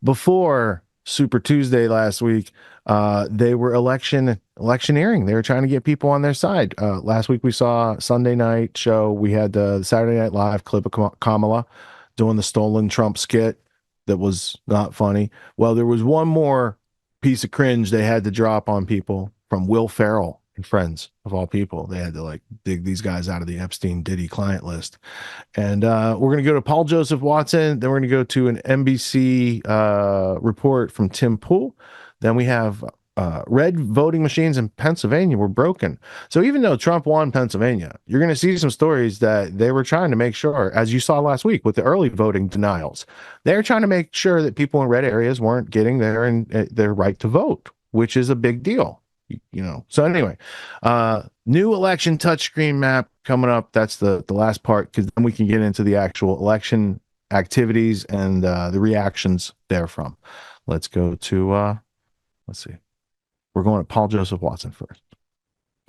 before Super Tuesday last week, they were electioneering. They were trying to get people on their side. Last week we saw Sunday night show. We had the Saturday Night Live clip of Kamala doing the stolen Trump skit that was not funny. Well, there was one more piece of cringe they had to drop on people from Will Ferrell and friends, of all people. They had to like dig these guys out of the Epstein Diddy client list. And we're going to go to Paul Joseph Watson. Then we're going to go to an NBC report from Tim Pool. Then we have red voting machines in Pennsylvania were broken. So even though Trump won Pennsylvania, you're going to see some stories that they were trying to make sure, as you saw last week with the early voting denials, they're trying to make sure that people in red areas weren't getting their right to vote, which is a big deal. You know, so anyway, new election touchscreen map coming up. That's the last part, because then we can get into the actual election activities and the reactions therefrom. Let's go to let's see. We're going to Paul Joseph Watson first.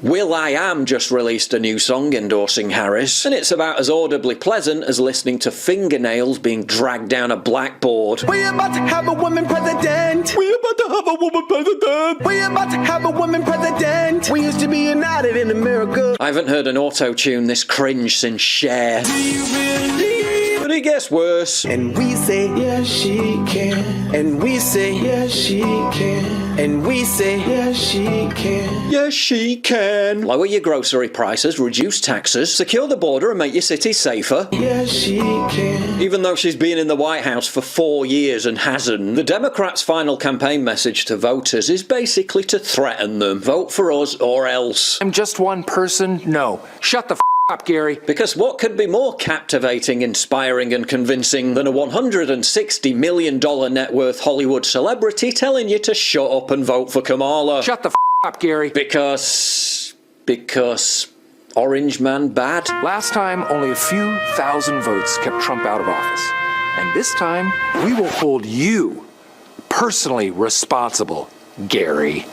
will.i.am just released a new song endorsing Harris, and it's about as audibly pleasant as listening to fingernails being dragged down a blackboard. We're about to have a woman president. We're about to have a woman president. We're about to have a woman president. We used to be united in America. I haven't heard an auto-tune this cringe since Cher. Do you believe? But it gets worse. And we say, yes, she can. And we say, yes, she can. And we say, yes, she can. Yes, she can. Lower your grocery prices, reduce taxes, secure the border and make your cities safer. Yes, she can. Even though she's been in the White House for 4 years and hasn't, the Democrats' final campaign message to voters is basically to threaten them. Vote for us or else. I'm just one person? No. Shut the up, Gary. Because what could be more captivating, inspiring and convincing than a $160 million net worth Hollywood celebrity telling you to shut up and vote for Kamala? Shut the up, Gary. Because Orange Man bad? Last time, only a few thousand votes kept Trump out of office. And this time, we will hold you personally responsible, Gary.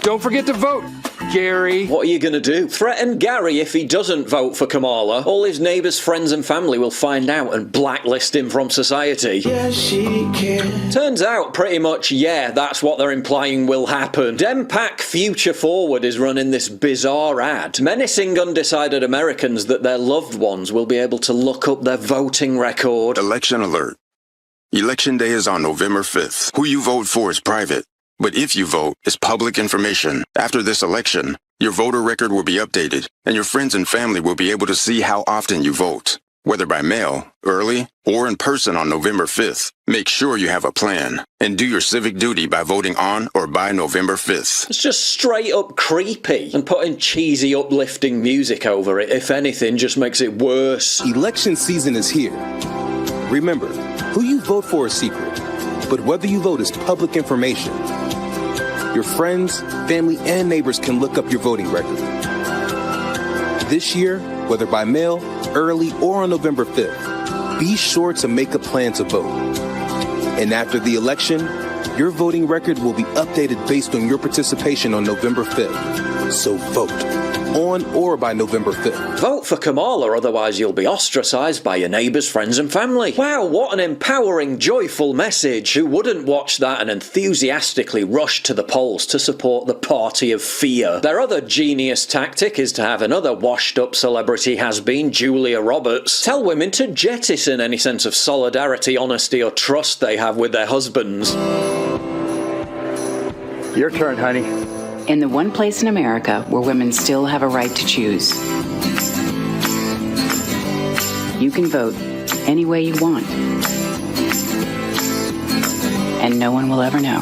Don't forget to vote, Gary. What are you going to do? Threaten Gary if he doesn't vote for Kamala? All his neighbours, friends and family will find out and blacklist him from society. Yes, she can. Turns out, pretty much, yeah, that's what they're implying will happen. Dempac Future Forward is running this bizarre ad, menacing undecided Americans that their loved ones will be able to look up their voting record. Election alert. Election day is on November 5th. Who you vote for is private. But if you vote, it's public information. After this election, your voter record will be updated, and your friends and family will be able to see how often you vote. Whether by mail, early, or in person on November 5th, make sure you have a plan, and do your civic duty by voting on or by November 5th. It's just straight up creepy, and putting cheesy uplifting music over it, if anything, just makes it worse. Election season is here. Remember, who you vote for is secret, but whether you vote is public information. Your friends, family, and neighbors can look up your voting record. This year, whether by mail, early, or on November 5th, be sure to make a plan to vote. And after the election, your voting record will be updated based on your participation on November 5th. So vote on or by November 5th. Vote for Kamala, otherwise you'll be ostracised by your neighbours, friends and family. Wow, what an empowering, joyful message. Who wouldn't watch that and enthusiastically rush to the polls to support the party of fear? Their other genius tactic is to have another washed-up celebrity has-been, Julia Roberts, tell women to jettison any sense of solidarity, honesty or trust they have with their husbands. Your turn, honey. In the one place in America where women still have a right to choose. You can vote any way you want. And no one will ever know.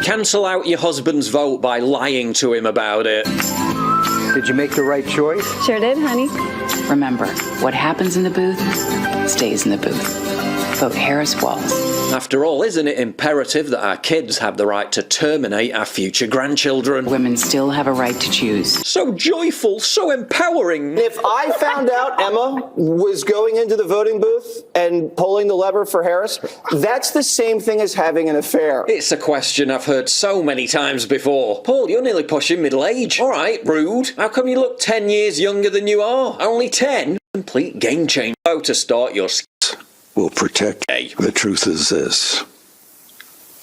Cancel out your husband's vote by lying to him about it. Did you make the right choice? Sure did, honey. Remember, what happens in the booth stays in the booth. Vote Harris Walls. After all, isn't it imperative that our kids have the right to terminate our future grandchildren? Women still have a right to choose. So joyful, so empowering. If I found out Emma was going into the voting booth and pulling the lever for Harris, that's the same thing as having an affair. It's a question I've heard so many times before. Paul, you're nearly pushing middle age. All right, rude. How come you look 10 years younger than you are? Only 10? Complete game changer. Oh, to start your will protect. The truth is this: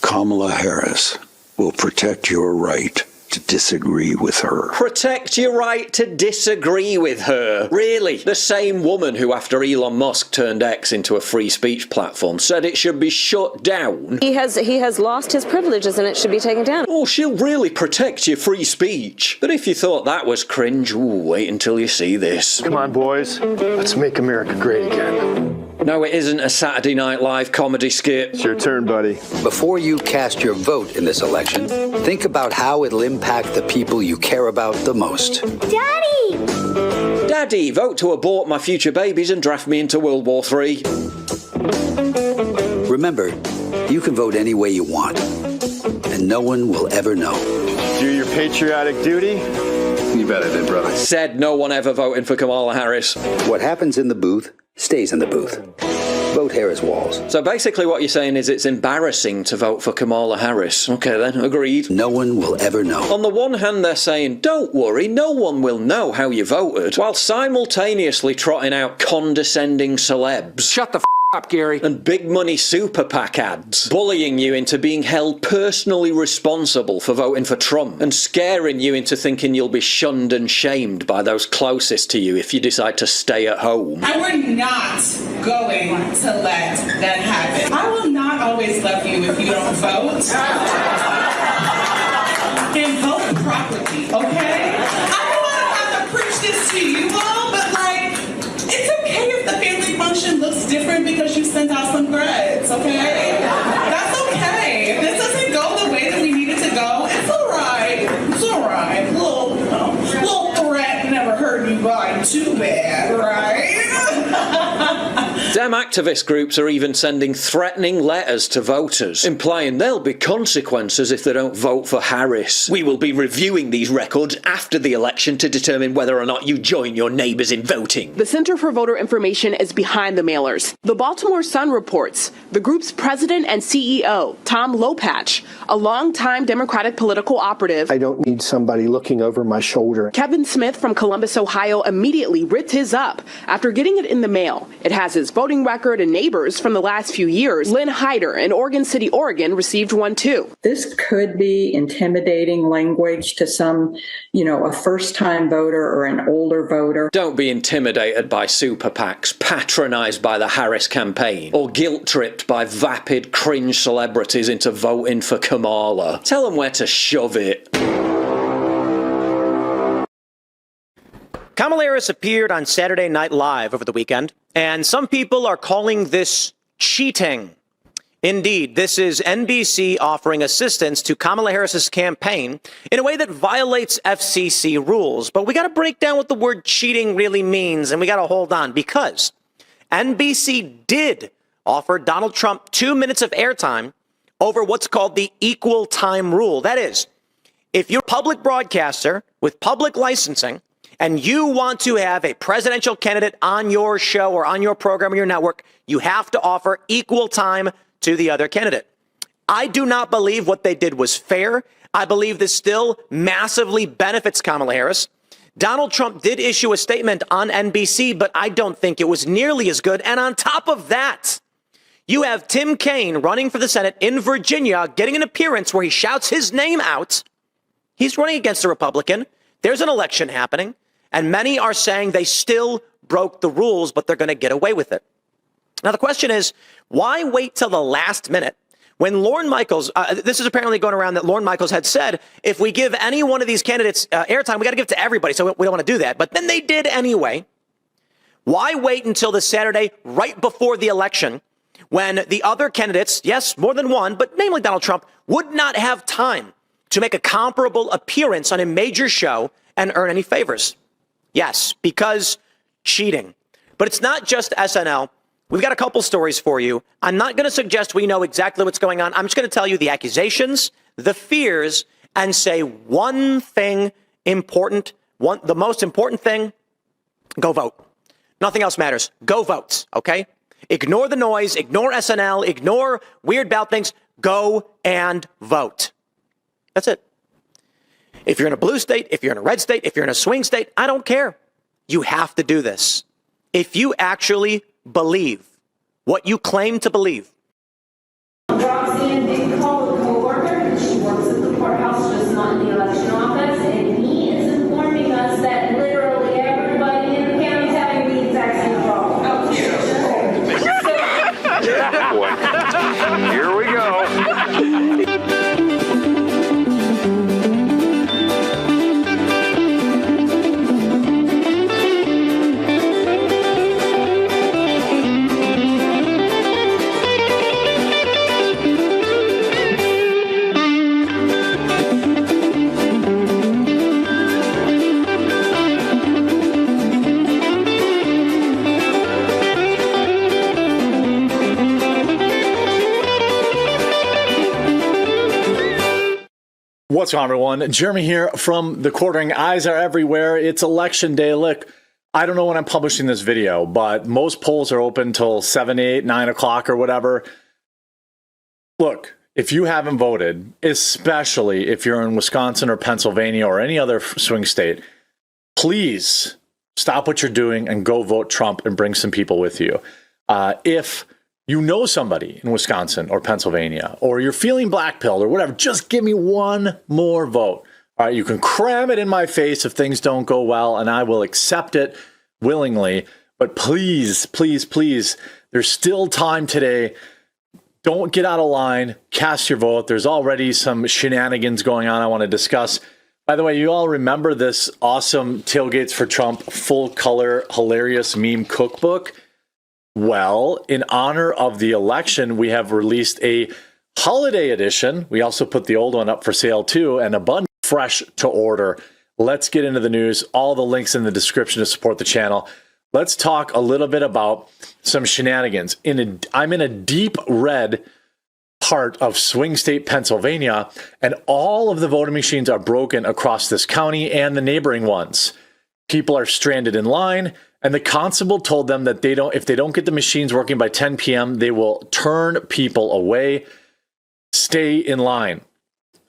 Kamala Harris will protect your right to disagree with her. Protect your right to disagree with her. Really? The same woman who, after Elon Musk turned X into a free speech platform, said it should be shut down. He has lost his privileges and it should be taken down. Oh, she'll really protect your free speech. But if you thought that was cringe, wait until you see this. Come on, boys. Let's make America great again. No, it isn't a Saturday Night Live comedy skit. It's your turn, buddy. Before you cast your vote in this election, think about how it'll impact the people you care about the most. Daddy! Daddy, vote to abort my future babies and draft me into World War III. Remember, you can vote any way you want, and no one will ever know. Do your patriotic duty. You bet I did, brother. Said no one ever voting for Kamala Harris. What happens in the booth stays in the booth. Vote Harris Walls. So basically what you're saying is it's embarrassing to vote for Kamala Harris. Okay then, agreed. No one will ever know. On the one hand, they're saying, don't worry, no one will know how you voted, while simultaneously trotting out condescending celebs. Shut the up, Gary. And big money super PAC ads, bullying you into being held personally responsible for voting for Trump, and scaring you into thinking you'll be shunned and shamed by those closest to you if you decide to stay at home. And we're not going to let that happen. I will not always love you if you don't vote. And vote properly, okay? I don't want to have to preach this to you all, but it's okay if the family function looks different because you sent out some threads, okay? That's okay. If this doesn't go the way that we need it to go, it's all right. It's all right. Little threat never hurt anybody too bad, right? Dem activist groups are even sending threatening letters to voters, implying there'll be consequences if they don't vote for Harris. We will be reviewing these records after the election to determine whether or not you join your neighbors in voting. The Center for Voter Information is behind the mailers. The Baltimore Sun reports the group's president and CEO, Tom Lopatch, a longtime Democratic political operative. I don't need somebody looking over my shoulder. Kevin Smith from Columbus, Ohio, immediately ripped his up after getting it in the mail. It has his voting record and neighbors from the last few years. Lynn Hyder in Oregon City, Oregon, received one too. This could be intimidating language to some, a first-time voter or an older voter. Don't be intimidated by super PACs, patronized by the Harris campaign, or guilt-tripped by vapid cringe celebrities into voting for Kamala. Tell them where to shove it. Kamala Harris appeared on Saturday Night Live over the weekend, and some people are calling this cheating. Indeed, this is NBC offering assistance to Kamala Harris's campaign in a way that violates FCC rules. But we got to break down what the word cheating really means, and we got to hold on, because NBC did offer Donald Trump 2 minutes of airtime over what's called the equal time rule. That is, if you're a public broadcaster with public licensing, and you want to have a presidential candidate on your show or on your program or your network, you have to offer equal time to the other candidate. I do not believe what they did was fair. I believe this still massively benefits Kamala Harris. Donald Trump did issue a statement on NBC, but I don't think it was nearly as good. And on top of that, you have Tim Kaine running for the Senate in Virginia, getting an appearance where he shouts his name out. He's running against a Republican. There's an election happening. And many are saying they still broke the rules, but they're going to get away with it. Now, the question is, why wait till the last minute when Lorne Michaels, this is apparently going around that Lorne Michaels had said, if we give any one of these candidates airtime, we got to give it to everybody. So we don't want to do that. But then they did anyway. Why wait until the Saturday right before the election when the other candidates, yes, more than one, but namely Donald Trump, would not have time to make a comparable appearance on a major show and earn any favors? Yes, because cheating. But it's not just SNL. We've got a couple stories for you. I'm not going to suggest we know exactly what's going on. I'm just going to tell you the accusations, the fears, and say one thing important, the most important thing, go vote. Nothing else matters. Go vote, okay? Ignore the noise, ignore SNL, ignore weird ballot things. Go and vote. That's it. If you're in a blue state, if you're in a red state, if you're in a swing state, I don't care. You have to do this. If you actually believe what you claim to believe. Roxanne did call a co-worker. She works at the courthouse, just not in the election office, and he is informing us that literally everybody in the county is having the exact same problem. Here we go. What's going on, everyone? Jeremy here from The Quartering. Eyes are everywhere. It's election day. Look, I don't know when I'm publishing this video, but most polls are open till 7, 8, 9 o'clock or whatever. Look, if you haven't voted, especially if you're in Wisconsin or Pennsylvania or any other swing state, please stop what you're doing and go vote Trump and bring some people with you. If you know somebody in Wisconsin or Pennsylvania, or you're feeling blackpilled or whatever, just give me one more vote. All right, you can cram it in my face if things don't go well, and I will accept it willingly. But please, please, please, there's still time today. Don't get out of line. Cast your vote. There's already some shenanigans going on I want to discuss. By the way, you all remember this awesome Tailgates for Trump full-color hilarious meme cookbook? Well, in honor of the election, we have released a holiday edition. We also put the old one up for sale too, and a bunch fresh to order. Let's get into the news. All the links in the description to support the channel. Let's talk a little bit about some shenanigans. I'm in a deep red part of swing state Pennsylvania, and all of the voting machines are broken across this county and the neighboring ones. People are stranded in line. And the constable told them that if they don't get the machines working by 10 p.m., they will turn people away. Stay in line.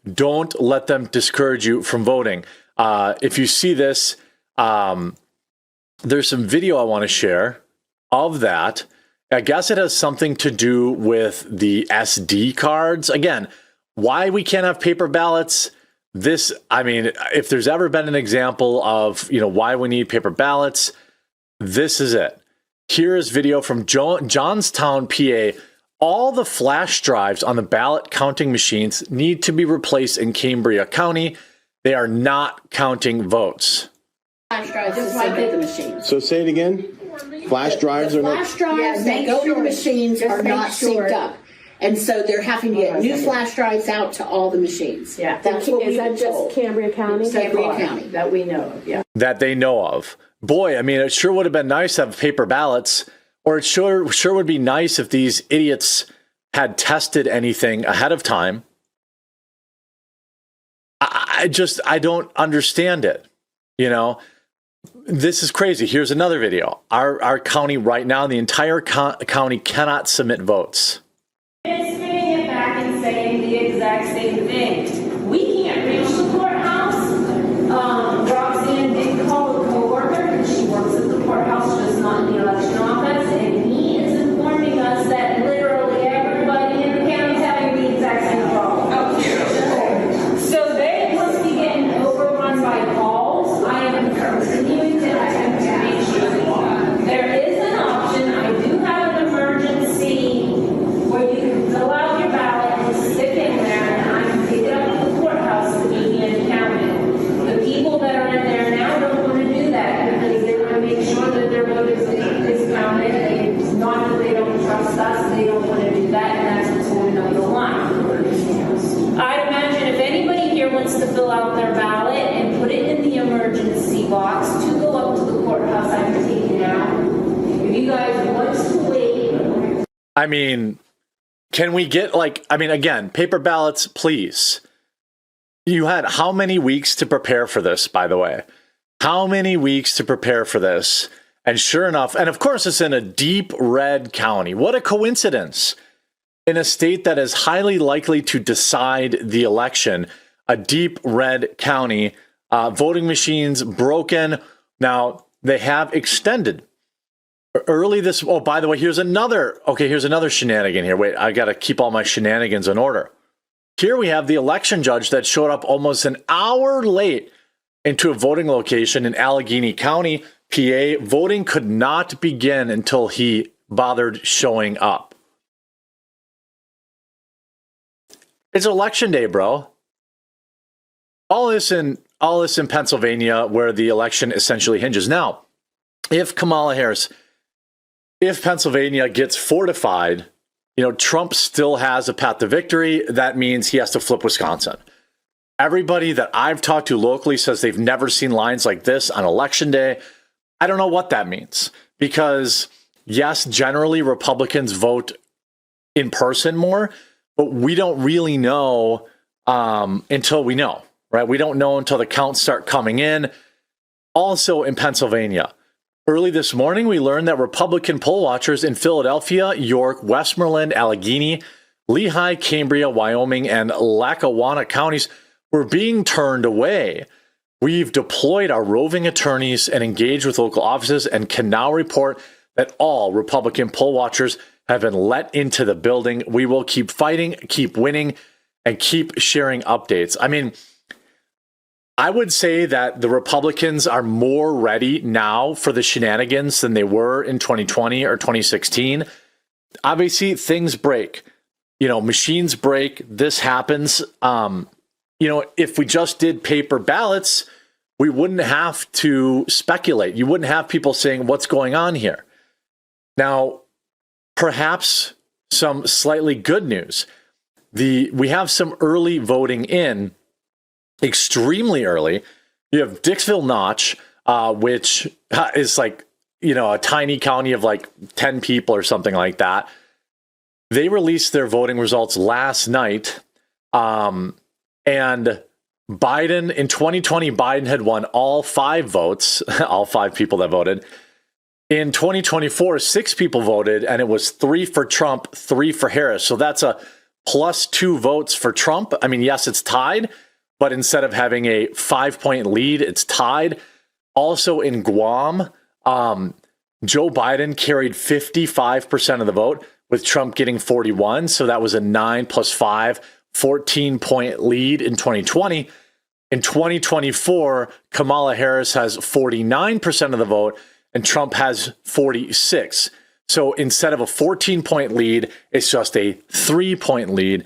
Don't let them discourage you from voting. If you see this, there's some video I want to share of that. I guess it has something to do with the SD cards. Again, why we can't have paper ballots. If there's ever been an example of, why we need paper ballots, this is it. Here is video from Johnstown, PA. All the flash drives on the ballot counting machines need to be replaced in Cambria County. They are not counting votes. Flash drives just like the machines. So say it again. Flash drives are not. Flash drives that go to the machines are not synced up. And so they're having to get new flash drives out to all the machines. Yeah. That's what Is that just Cambria County? Cambria County. That we know of, yeah. That they know of. Boy, it sure would have been nice to have paper ballots, or it sure would be nice if these idiots had tested anything ahead of time. I don't understand it. This is crazy. Here's another video. Our county right now, the entire county cannot submit votes. It's spinning it back and saying the exact same thing. We can't reach the courthouse. Roxanne did call a co-worker. She works at the courthouse, just not in the election office, and he is informing us that literally everybody in the county is having the exact same problem. So they must be getting overrun by calls. I am continuing to attempt to make sure there is an option. I do have an emergency where you can fill out your ballot and stick in there, and I can take it up to the courthouse to be counted. The people that are in there now don't want to do that because they want to make sure that their vote is counted. It's not that they don't trust us, they don't want to do that, and that's what's going on the line. I'd imagine if anybody here wants to fill out their ballot and put it in the emergency box to go up to the courthouse, I can take it out. If you guys want to wait. Can we get again, paper ballots, please. You had how many weeks to prepare for this, by the way? How many weeks to prepare for this? And sure enough, and of course it's in a deep red county. What a coincidence. In a state that is highly likely to decide the election, a deep red county, voting machines broken. Now, they have extended Early this, oh, by the way, here's another shenanigan here. Wait, I got to keep all my shenanigans in order. Here we have the election judge that showed up almost an hour late into a voting location in Allegheny County, PA. Voting could not begin until he bothered showing up. It's election day, bro. All this in Pennsylvania, where the election essentially hinges. Now, if Pennsylvania gets fortified, Trump still has a path to victory. That means he has to flip Wisconsin. Everybody that I've talked to locally says they've never seen lines like this on election day. I don't know what that means, because yes, generally Republicans vote in person more, but we don't really know until we know, right? We don't know until the counts start coming in. Also in Pennsylvania, early this morning, we learned that Republican poll watchers in Philadelphia, York, Westmoreland, Allegheny, Lehigh, Cambria, Wyoming, and Lackawanna counties were being turned away. We've deployed our roving attorneys and engaged with local offices and can now report that all Republican poll watchers have been let into the building. We will keep fighting, keep winning, and keep sharing updates. I mean, I would say that the Republicans are more ready now for the shenanigans than they were in 2020 or 2016. Obviously, things break. Machines break. This happens. If we just did paper ballots, we wouldn't have to speculate. You wouldn't have people saying, what's going on here? Now, perhaps some slightly good news. We have some early voting in, extremely early. You have Dixville Notch, which is like, a tiny county of like 10 people or something like that. They released their voting results last night. And Biden, in 2020, Biden had won all 5 votes, all 5 people that voted. In 2024, 6 people voted, and it was 3 for Trump, 3 for Harris. So that's a +2 votes for Trump. I mean, yes, it's tied, but instead of having a 5-point lead, it's tied. Also in Guam, Joe Biden carried 55% of the vote, with Trump getting 41. So that was a 9 + 5, 14-point lead in 2020. In 2024, Kamala Harris has 49% of the vote, and Trump has 46. So instead of a 14-point lead, it's just a 3-point lead.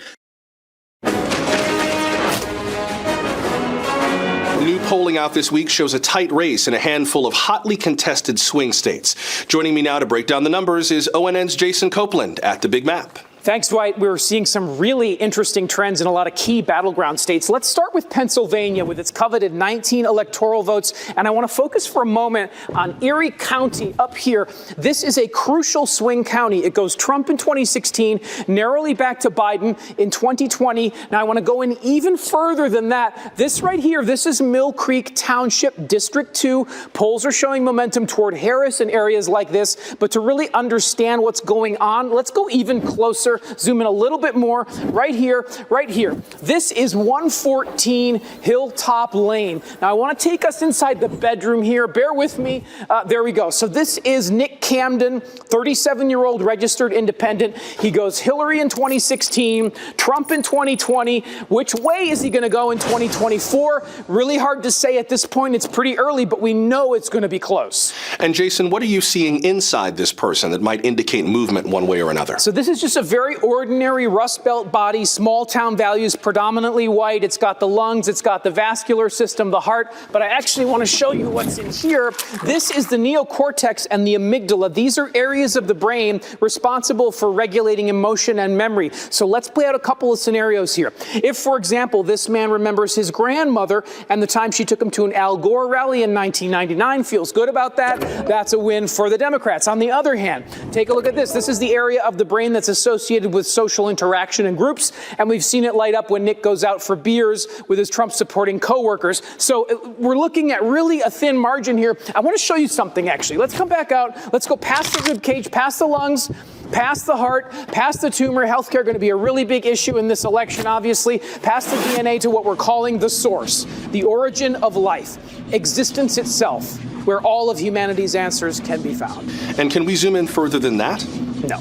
New polling out this week shows a tight race in a handful of hotly contested swing states. Joining me now to break down the numbers is ONN's Jason Copeland at the Big Map. Thanks, Dwight. We're seeing some really interesting trends in a lot of key battleground states. Let's start with Pennsylvania with its coveted 19 electoral votes. And I want to focus for a moment on Erie County up here. This is a crucial swing county. It goes Trump in 2016, narrowly back to Biden in 2020. Now, I want to go in even further than that. This right here, this is Mill Creek Township, District 2. Polls are showing momentum toward Harris in areas like this. But to really understand what's going on, let's go even closer. Zoom in a little bit more. Right here, right here. This is 114 Hilltop Lane. Now, I want to take us inside the bedroom here. Bear with me. There we go. So this is Nick Camden, 37-year-old registered independent. He goes Hillary in 2016, Trump in 2020. Which way is he going to go in 2024? Really hard to say at this point. It's pretty early, but we know it's going to be close. And Jason, what are you seeing inside this person that might indicate movement one way or another? So this is just a very ordinary Rust Belt body, small town values, predominantly white. It's got the lungs, it's got the vascular system, the heart, but I actually want to show you what's in here. This is the neocortex and the amygdala. These are areas of the brain responsible for regulating emotion and memory. So let's play out a couple of scenarios here. If, for example, this man remembers his grandmother and the time she took him to an Al Gore rally in 1999, feels good about that, that's a win for the Democrats. On the other hand, take a look at this. This is the area of the brain that's associated with social interaction and groups, and we've seen it light up when Nick goes out for beers with his Trump-supporting coworkers. So we're looking at really a thin margin here. I want to show you something, actually. Let's come back out. Let's go past the rib cage, past the lungs, past the heart, past the tumor. Healthcare going to be a really big issue in this election, obviously. Past the DNA to what we're calling the source, the origin of life, existence itself. where all of humanity's answers can be found. And can we zoom in further than that? No.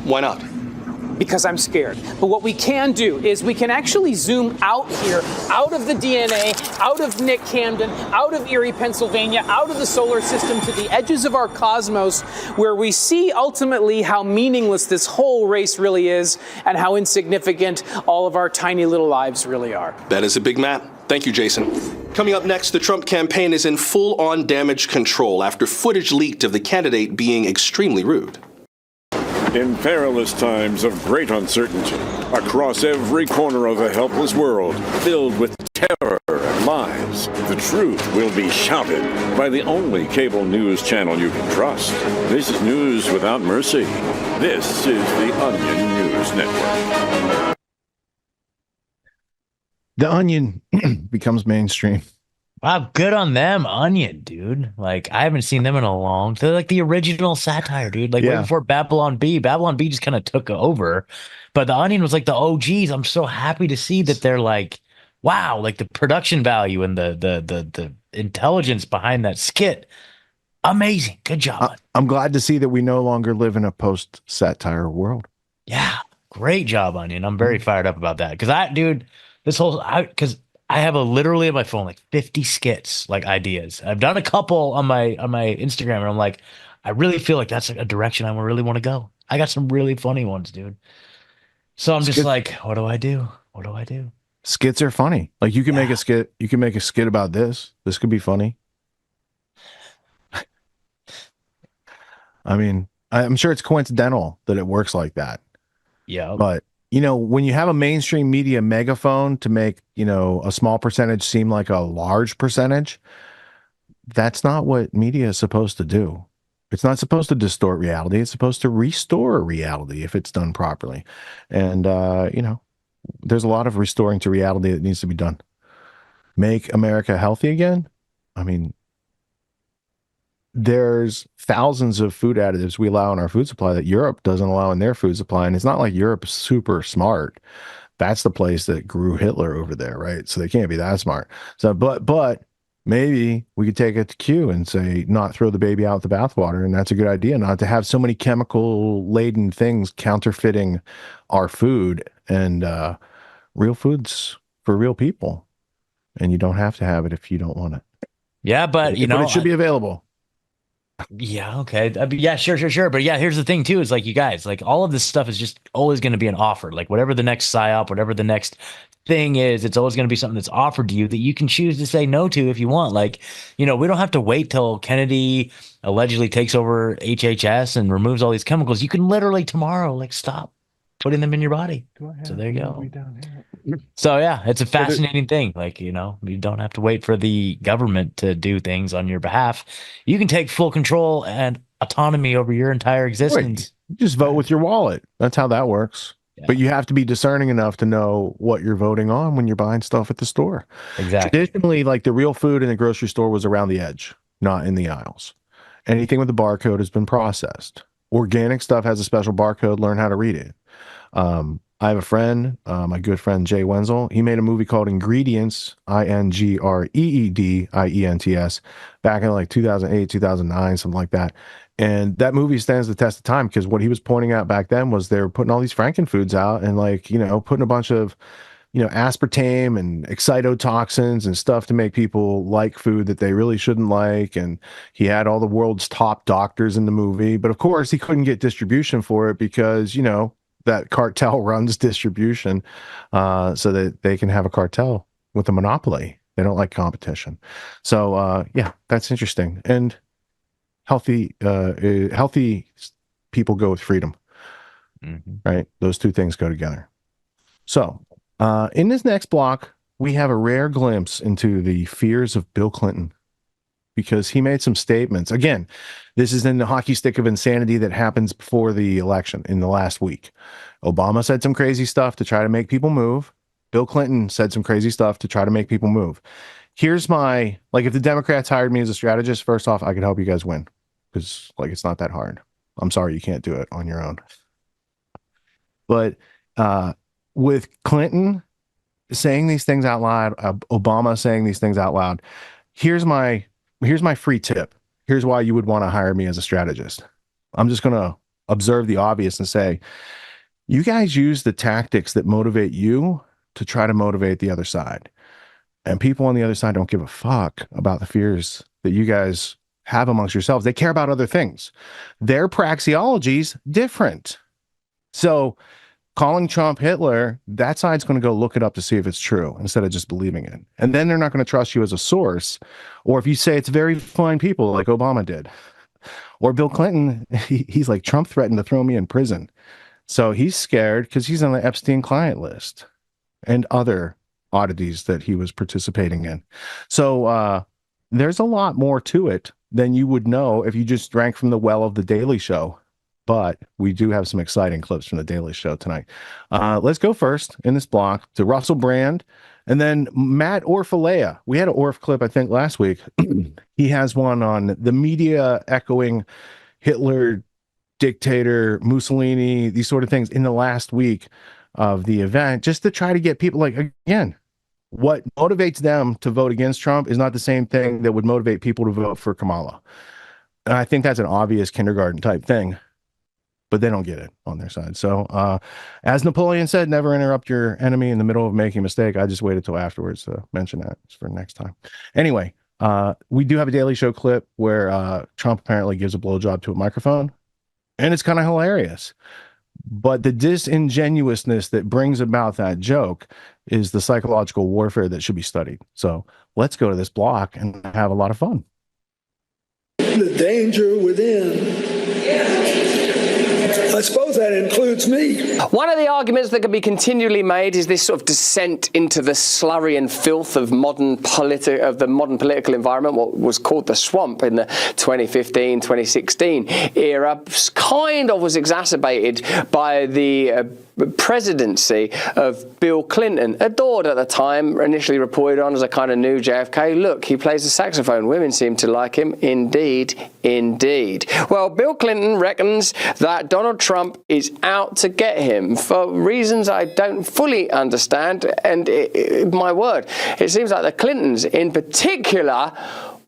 Why not? Because I'm scared. But what we can do is we can actually zoom out here, out of the DNA, out of Nick Camden, out of Erie, Pennsylvania, out of the solar system to the edges of our cosmos, where we see ultimately how meaningless this whole race really is and how insignificant all of our tiny little lives really are. That is a big map. Thank you, Jason. Coming up next, the Trump campaign is in full-on damage control after footage leaked of the candidate being extremely rude. In perilous times of great uncertainty, across every corner of a helpless world filled with terror and lies, the truth will be shouted by the only cable news channel you can trust. This is news without mercy. This is the Onion News Network. The Onion becomes mainstream. Wow, good on them, Onion, dude. Like, I haven't seen them in a long. They're like the original satire, dude. Like, way before Babylon Bee. Babylon Bee just kind of took over, but the Onion was like the OGs. I'm so happy to see that they're like, wow, like the production value and the intelligence behind that skit. Amazing. Good job. I'm glad to see that we no longer live in a post-satire world. Yeah, great job, Onion. I'm very fired up about that because because I have literally on my phone like 50 skits, like ideas. I've done a couple on my Instagram, and I'm like, I really feel like that's a direction I really want to go. I got some really funny ones, dude. So I'm just like, what do I do? What do I do? Skits are funny. Like you can make a skit. You can make a skit about this. This could be funny. I mean, I'm sure it's coincidental that it works like that. Yeah. But when you have a mainstream media megaphone to make, a small percentage seem like a large percentage, that's not what media is supposed to do. It's not supposed to distort reality. It's supposed to restore reality if it's done properly. And, there's a lot of restoring to reality that needs to be done. Make America healthy again. I mean, there's thousands of food additives we allow in our food supply that Europe doesn't allow in their food supply. And it's not like Europe's super smart. That's the place that grew Hitler over there, right? So they can't be that smart. So, but maybe we could take it to Q and say, not throw the baby out with the bathwater. And that's a good idea, not to have so many chemical laden things counterfeiting our food, and real food's for real people. And you don't have to have it if you don't want it. Yeah, but it should be available. Yeah, okay. Yeah, sure. But yeah, here's the thing too, is like, you guys, like all of this stuff is just always going to be an offer. Like whatever the next psyop, whatever the next thing is, it's always going to be something that's offered to you that you can choose to say no to if you want. Like, we don't have to wait till Kennedy allegedly takes over HHS and removes all these chemicals. You can literally tomorrow, like, stop putting them in your body. So there you go. So yeah, it's a fascinating thing. Like, you don't have to wait for the government to do things on your behalf. You can take full control and autonomy over your entire existence. You just vote with your wallet. That's how that works. Yeah. But you have to be discerning enough to know what you're voting on when you're buying stuff at the store. Exactly. Traditionally, like the real food in the grocery store was around the edge, not in the aisles. Anything with a barcode has been processed. Organic stuff has a special barcode. Learn how to read it. I have a friend, my good friend Jay Wenzel. He made a movie called Ingredients, Ingreedients, back in like 2008, 2009, something like that. And that movie stands the test of time because what he was pointing out back then was they were putting all these frankenfoods out and putting a bunch of, aspartame and excitotoxins and stuff to make people like food that they really shouldn't like. And he had all the world's top doctors in the movie. But of course, he couldn't get distribution for it because, that cartel runs distribution so that they can have a cartel with a monopoly. They don't like competition. So, that's interesting. And healthy people go with freedom, right? Those two things go together. So in this next block, we have a rare glimpse into the fears of Bill Clinton, because he made some statements. Again, this is in the hockey stick of insanity that happens before the election in the last week. Obama said some crazy stuff to try to make people move. Bill Clinton said some crazy stuff to try to make people move. Here's my, if the Democrats hired me as a strategist, first off, I could help you guys win because it's not that hard. I'm sorry you can't do it on your own. But with Clinton saying these things out loud, Obama saying these things out loud, here's my here's my free tip. Here's why you would want to hire me as a strategist. I'm just going to observe the obvious and say, you guys use the tactics that motivate you to try to motivate the other side. And people on the other side don't give a fuck about the fears that you guys have amongst yourselves. They care about other things. Their praxeology's different. So calling Trump Hitler, that side's going to go look it up to see if it's true instead of just believing it. And then they're not going to trust you as a source. Or if you say it's very fine people like Obama did. Or Bill Clinton, he's like, Trump threatened to throw me in prison. So he's scared because he's on the Epstein client list and other oddities that he was participating in. So there's a lot more to it than you would know if you just drank from the well of the Daily Show. But we do have some exciting clips from the Daily Show tonight. Let's go first in this block to Russell Brand and then Matt Orfalea. We had an Orf clip, I think, last week. He has one on the media echoing Hitler, dictator, Mussolini, these sort of things in the last week of the event, just to try to get people, like, again, what motivates them to vote against Trump is not the same thing that would motivate people to vote for Kamala. And I think that's an obvious kindergarten type thing, but they don't get it on their side. So as Napoleon said, never interrupt your enemy in the middle of making a mistake. I just waited till afterwards to mention that. It's for next time. Anyway, we do have a Daily Show clip where Trump apparently gives a blowjob to a microphone, and it's kind of hilarious. But the disingenuousness that brings about that joke is the psychological warfare that should be studied. So let's go to this block and have a lot of fun. The danger within. I suppose that includes me. One of the arguments that can be continually made is this sort of descent into the slurry and filth of the modern political environment, what was called the swamp in the 2015-2016 era, kind of was exacerbated by the presidency of Bill Clinton, adored at the time, initially reported on as a kind of new JFK. Look, he plays the saxophone. Women seem to like him. Indeed, indeed. Well, Bill Clinton reckons that Donald Trump is out to get him for reasons I don't fully understand. And my word, it seems like the Clintons in particular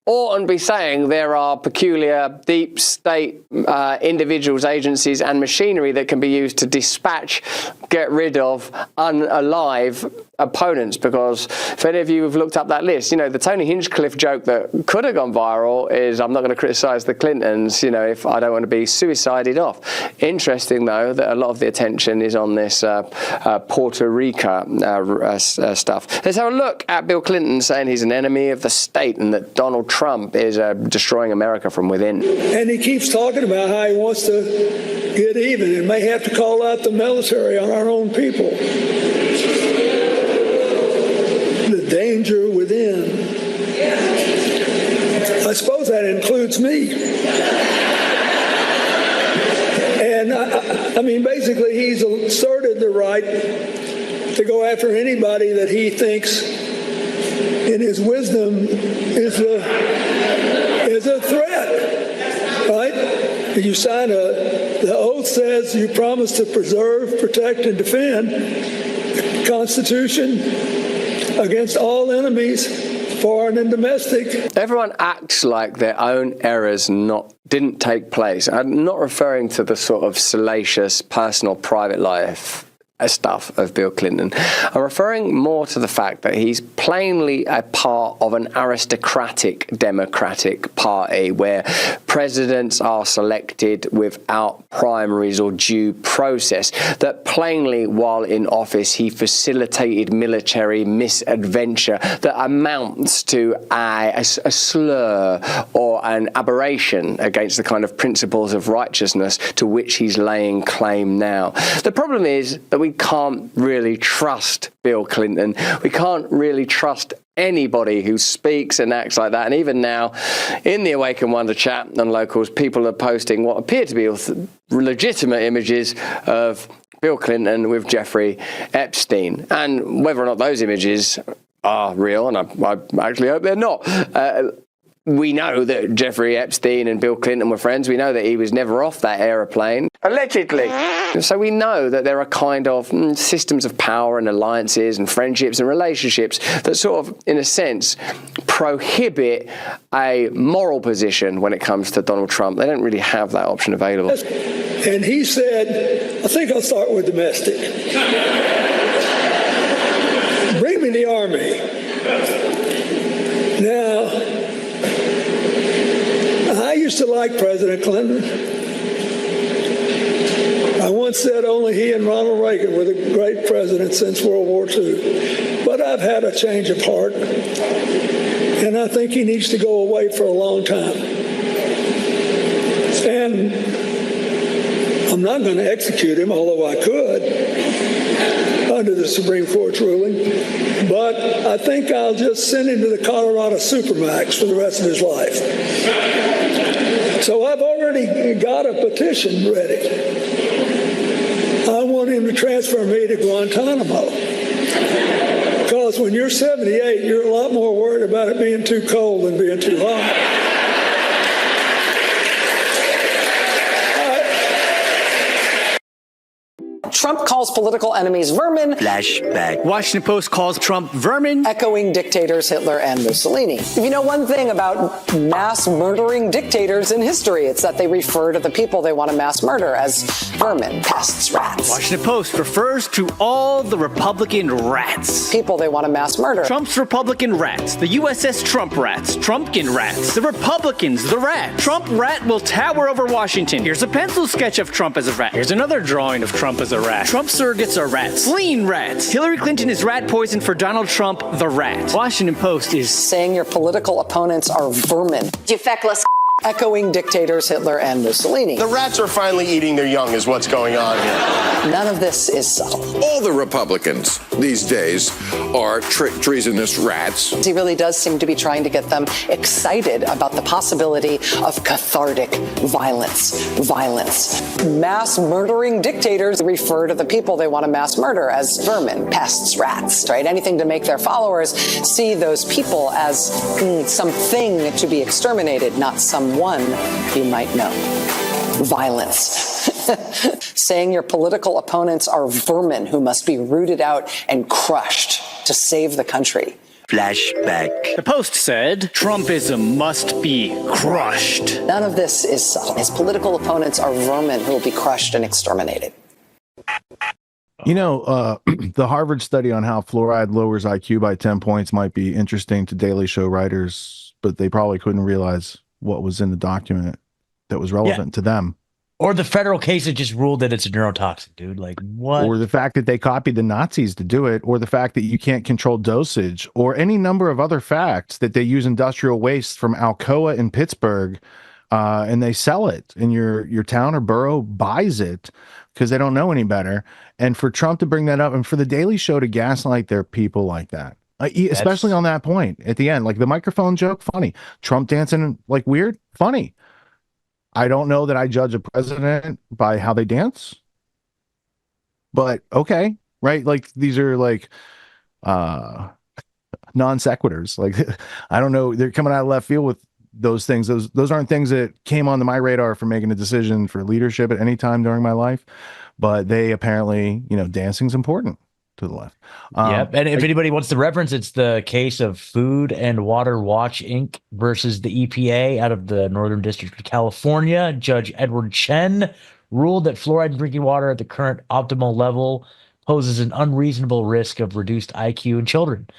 oughtn't be saying there are peculiar deep state individuals, agencies and machinery that can be used to dispatch, get rid of, unalive opponents. Because if any of you have looked up that list, you know, the Tony Hinchcliffe joke that could have gone viral is, I'm not going to criticize the Clintons, you know, if I don't want to be suicided off. Interesting, though, that a lot of the attention is on this Puerto Rico stuff. Let's have a look at Bill Clinton saying he's an enemy of the state and that Donald Trump is destroying America from within. And he keeps talking about how he wants to get even and may have to call out the military on our own people. The danger within. I suppose that includes me. And I mean, basically, he's asserted the right to go after anybody that he thinks, in his wisdom, is a threat, right? You sign the oath says you promise to preserve, protect, and defend the Constitution against all enemies, foreign and domestic. Everyone acts like their own errors didn't take place. I'm not referring to the sort of salacious personal private life stuff of Bill Clinton. I'm referring more to the fact that he's plainly a part of an aristocratic Democratic Party where presidents are selected without primaries or due process, that plainly while in office he facilitated military misadventure that amounts to a slur or an aberration against the kind of principles of righteousness to which he's laying claim now. The problem is that we can't really trust Bill Clinton. We can't really trust anybody who speaks and acts like that. And even now, in the Awaken Wonder chat and locals, people are posting what appear to be legitimate images of Bill Clinton with Jeffrey Epstein. And whether or not those images are real, and I actually hope they're not, we know that Jeffrey Epstein and Bill Clinton were friends. We know that he was never off that aeroplane. Allegedly. So we know that there are kind of systems of power and alliances and friendships and relationships that sort of, in a sense, prohibit a moral position when it comes to Donald Trump. They don't really have that option available. And he said, I think I'll start with domestic. Bring me the Army. Now, I used to like President Clinton. I once said only he and Ronald Reagan were the great presidents since World War II. But I've had a change of heart, and I think he needs to go away for a long time. And I'm not going to execute him, although I could, under the Supreme Court's ruling. But I think I'll just send him to the Colorado Supermax for the rest of his life. So I've already got a petition ready. I want him to transfer me to Guantanamo. Because when you're 78, you're a lot more worried about it being too cold than being too hot. Trump calls political enemies vermin. Flashback. Washington Post calls Trump vermin. Echoing dictators Hitler and Mussolini. If you know one thing about mass murdering dictators in history, it's that they refer to the people they want to mass murder as vermin, pests, rats. Washington Post refers to all the Republican rats. People they want to mass murder. Trump's Republican rats, the USS Trump rats, Trumpkin rats, the Republicans, the rat. Trump rat will tower over Washington. Here's a pencil sketch of Trump as a rat. Here's another drawing of Trump as a rat. Trump surrogates are rats. Lean rats. Hillary Clinton is rat poison for Donald Trump, the rat. Washington Post is saying your political opponents are vermin. You feckless. Echoing dictators Hitler and Mussolini. The rats are finally eating their young is what's going on here. None of this is subtle. All the Republicans these days are treasonous rats. He really does seem to be trying to get them excited about the possibility of cathartic violence. Mass murdering dictators refer to the people they want to mass murder as vermin, pests, rats, right? Anything to make their followers see those people as something to be exterminated, not someone you might know. Violence. Saying your political opponents are vermin who must be rooted out and crushed to save the country. Flashback. The Post said Trumpism must be crushed. None of this is subtle. His political opponents are vermin who will be crushed and exterminated. You know, the Harvard study on how fluoride lowers IQ by 10 points might be interesting to Daily Show writers, but they probably couldn't realize what was in the document that was relevant to them. Or the federal case that just ruled that it's a neurotoxic, dude. Like, what? Or the fact that they copied the Nazis to do it, or the fact that you can't control dosage, or any number of other facts that they use industrial waste from Alcoa in Pittsburgh, and they sell it, and your town or borough buys it because they don't know any better. And for Trump to bring that up, and for the Daily Show to gaslight their people like that, especially on that point at the end, like the microphone joke, funny. Trump dancing like weird, funny. I don't know that I judge a president by how they dance, but okay, right? Like these are like non sequiturs. Like I don't know, they're coming out of left field with those things. Those aren't things that came onto my radar for making a decision for leadership at any time during my life, but they apparently, dancing's important to the left. Yep. And if anybody wants the reference, it's the case of Food and Water Watch Inc. versus the EPA out of the Northern District of California. Judge Edward Chen ruled that fluoride in drinking water at the current optimal level poses an unreasonable risk of reduced IQ in children.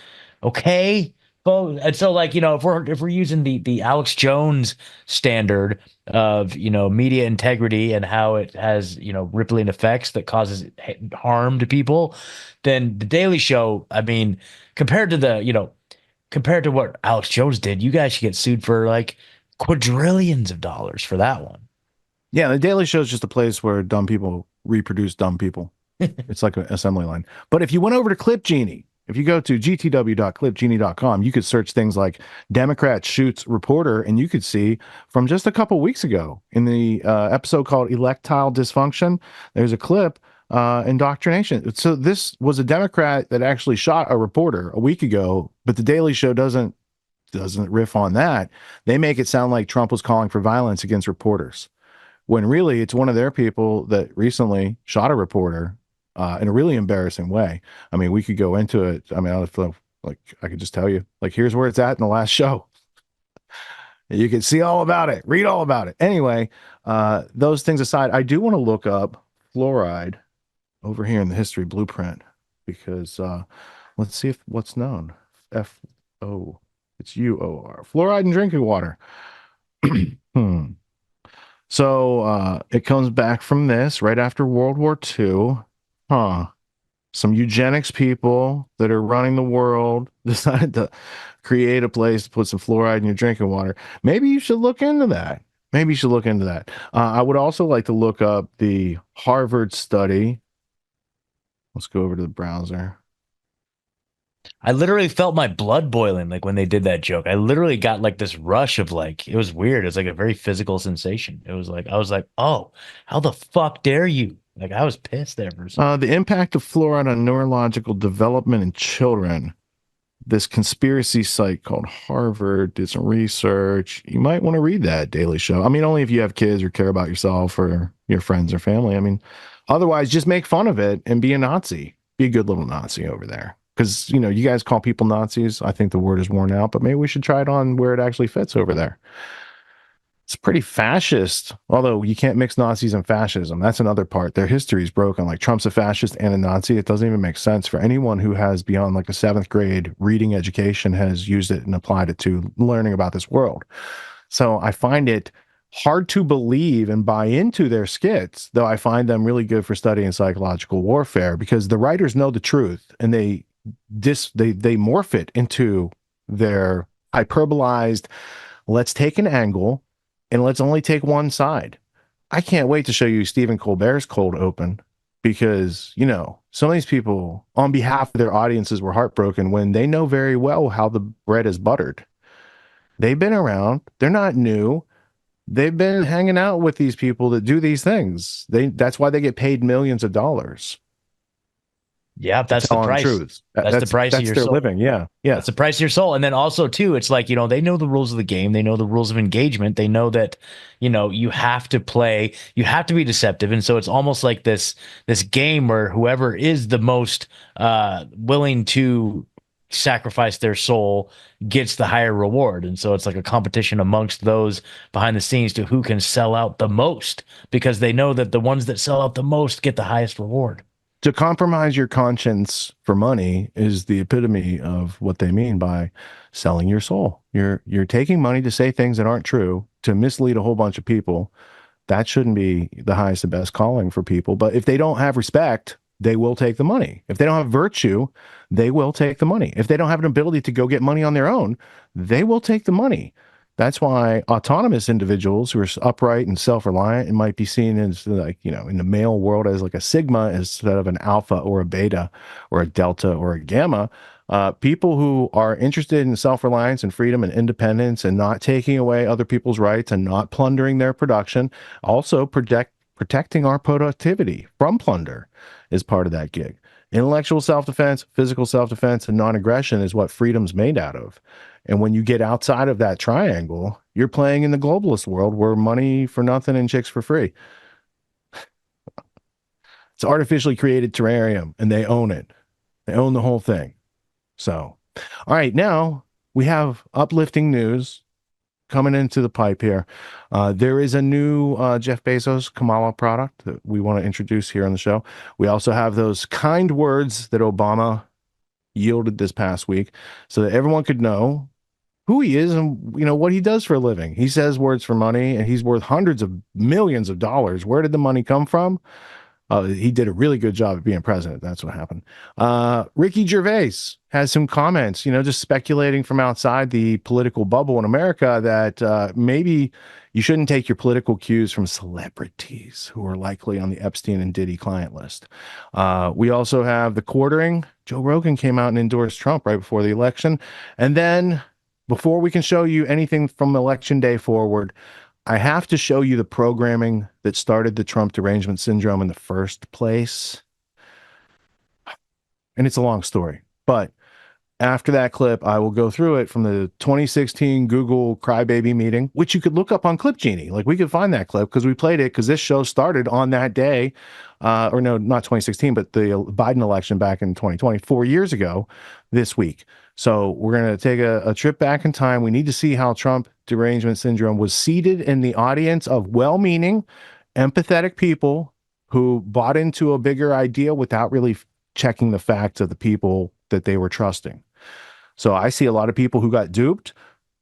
Okay. And so, like, if we're using the Alex Jones standard of, media integrity and how it has, rippling effects that causes harm to people, then the Daily Show, I mean, compared to what Alex Jones did, you guys should get sued for like quadrillions of dollars for that one. Yeah. The Daily Show is just a place where dumb people reproduce dumb people. It's like an assembly line. But if you went over to Clip Genie, if you go to gtw.clipgenie.com, you could search things like Democrat shoots reporter, and you could see from just a couple weeks ago in the episode called Electile Dysfunction, there's a clip, indoctrination. So this was a Democrat that actually shot a reporter a week ago, but the Daily Show doesn't riff on that. They make it sound like Trump was calling for violence against reporters, when really it's one of their people that recently shot a reporter in a really embarrassing way. I mean, we could go into it. I mean, I feel like I could just tell you, like, here's where it's at in the last show. You can see all about it, read all about it. Anyway, those things aside, I do want to look up fluoride over here in the history blueprint because let's see if what's known. F-O, it's U-O-R. Fluoride in drinking water. So it comes back from this right after World War II. Some eugenics people that are running the world decided to create a place to put some fluoride in your drinking water. Maybe you should look into that. I would also like to look up the Harvard study. Let's go over to the browser. I literally felt my blood boiling like when they did that joke. I literally got like this rush of like, it was weird. It was like a very physical sensation. It was like, I was like, oh, how the fuck dare you? Like I was pissed there for a second. The impact of fluoride on neurological development in children. This conspiracy site called Harvard did some research. You might want to read that, Daily Show. I mean, only if you have kids or care about yourself or your friends or family. I mean, otherwise, just make fun of it and be a Nazi. Be a good little Nazi over there. Because, you know, you guys call people Nazis. I think the word is worn out, but maybe we should try it on where it actually fits over there. It's pretty fascist, although you can't mix Nazis and fascism. That's another part. Their history is broken. Like Trump's a fascist and a Nazi. It doesn't even make sense for anyone who has beyond like a 7th grade reading education has used it and applied it to learning about this world. So I find it hard to believe and buy into their skits, though I find them really good for studying psychological warfare because the writers know the truth and they morph it into their hyperbolized, let's take an angle and let's only take one side. I can't wait to show you Stephen Colbert's cold open because, you know, some of these people on behalf of their audiences were heartbroken when they know very well how the bread is buttered. They've been around. They're not new. They've been hanging out with these people that do these things. That's why they get paid millions of dollars. Yeah, that's the price. That's the price of your soul. Living. Yeah. That's the price of your soul. And then also too, it's like, you know, they know the rules of the game. They know the rules of engagement. They know that, you know, you have to play, you have to be deceptive. And so it's almost like this game where whoever is the most willing to sacrifice their soul gets the higher reward. And so it's like a competition amongst those behind the scenes to who can sell out the most because they know that the ones that sell out the most get the highest reward. To compromise your conscience for money is the epitome of what they mean by selling your soul. You're taking money to say things that aren't true, to mislead a whole bunch of people. That shouldn't be the highest and best calling for people. But if they don't have respect, they will take the money. If they don't have virtue, they will take the money. If they don't have an ability to go get money on their own, they will take the money. That's why autonomous individuals who are upright and self-reliant and might be seen as like, you know, in the male world as like a sigma instead of an alpha or a beta or a delta or a gamma. People who are interested in self-reliance and freedom and independence and not taking away other people's rights and not plundering their production, also protecting our productivity from plunder is part of that gig. Intellectual self-defense, physical self-defense, and non-aggression is what freedom's made out of. And when you get outside of that triangle, you're playing in the globalist world where money for nothing and chicks for free. It's artificially created terrarium, and they own it. They own the whole thing. So, all right, now we have uplifting news coming into the pipe here. There is a new Jeff Bezos Kamala product that we want to introduce here on the show. We also have those kind words that Obama yielded this past week so that everyone could know who he is and, you know, what he does for a living. He says words for money and he's worth hundreds of millions of dollars. Where did the money come from? He did a really good job at being president. That's what happened. Ricky Gervais has some comments, you know, just speculating from outside the political bubble in America that maybe you shouldn't take your political cues from celebrities who are likely on the Epstein and Diddy client list. We also have the quartering. Joe Rogan came out and endorsed Trump right before the election. And then before we can show you anything from election day forward, I have to show you the programming that started the Trump derangement syndrome in the first place. And it's a long story, but after that clip, I will go through it from the 2016 Google Crybaby meeting, which you could look up on Clip Genie. Like, we could find that clip because we played it because this show started on that day. Or no, not 2016, but the Biden election back in 2020, 4 years ago this week. So we're going to take a trip back in time. We need to see how Trump derangement syndrome was seated in the audience of well-meaning, empathetic people who bought into a bigger idea without really checking the facts of the people that they were trusting. So I see a lot of people who got duped.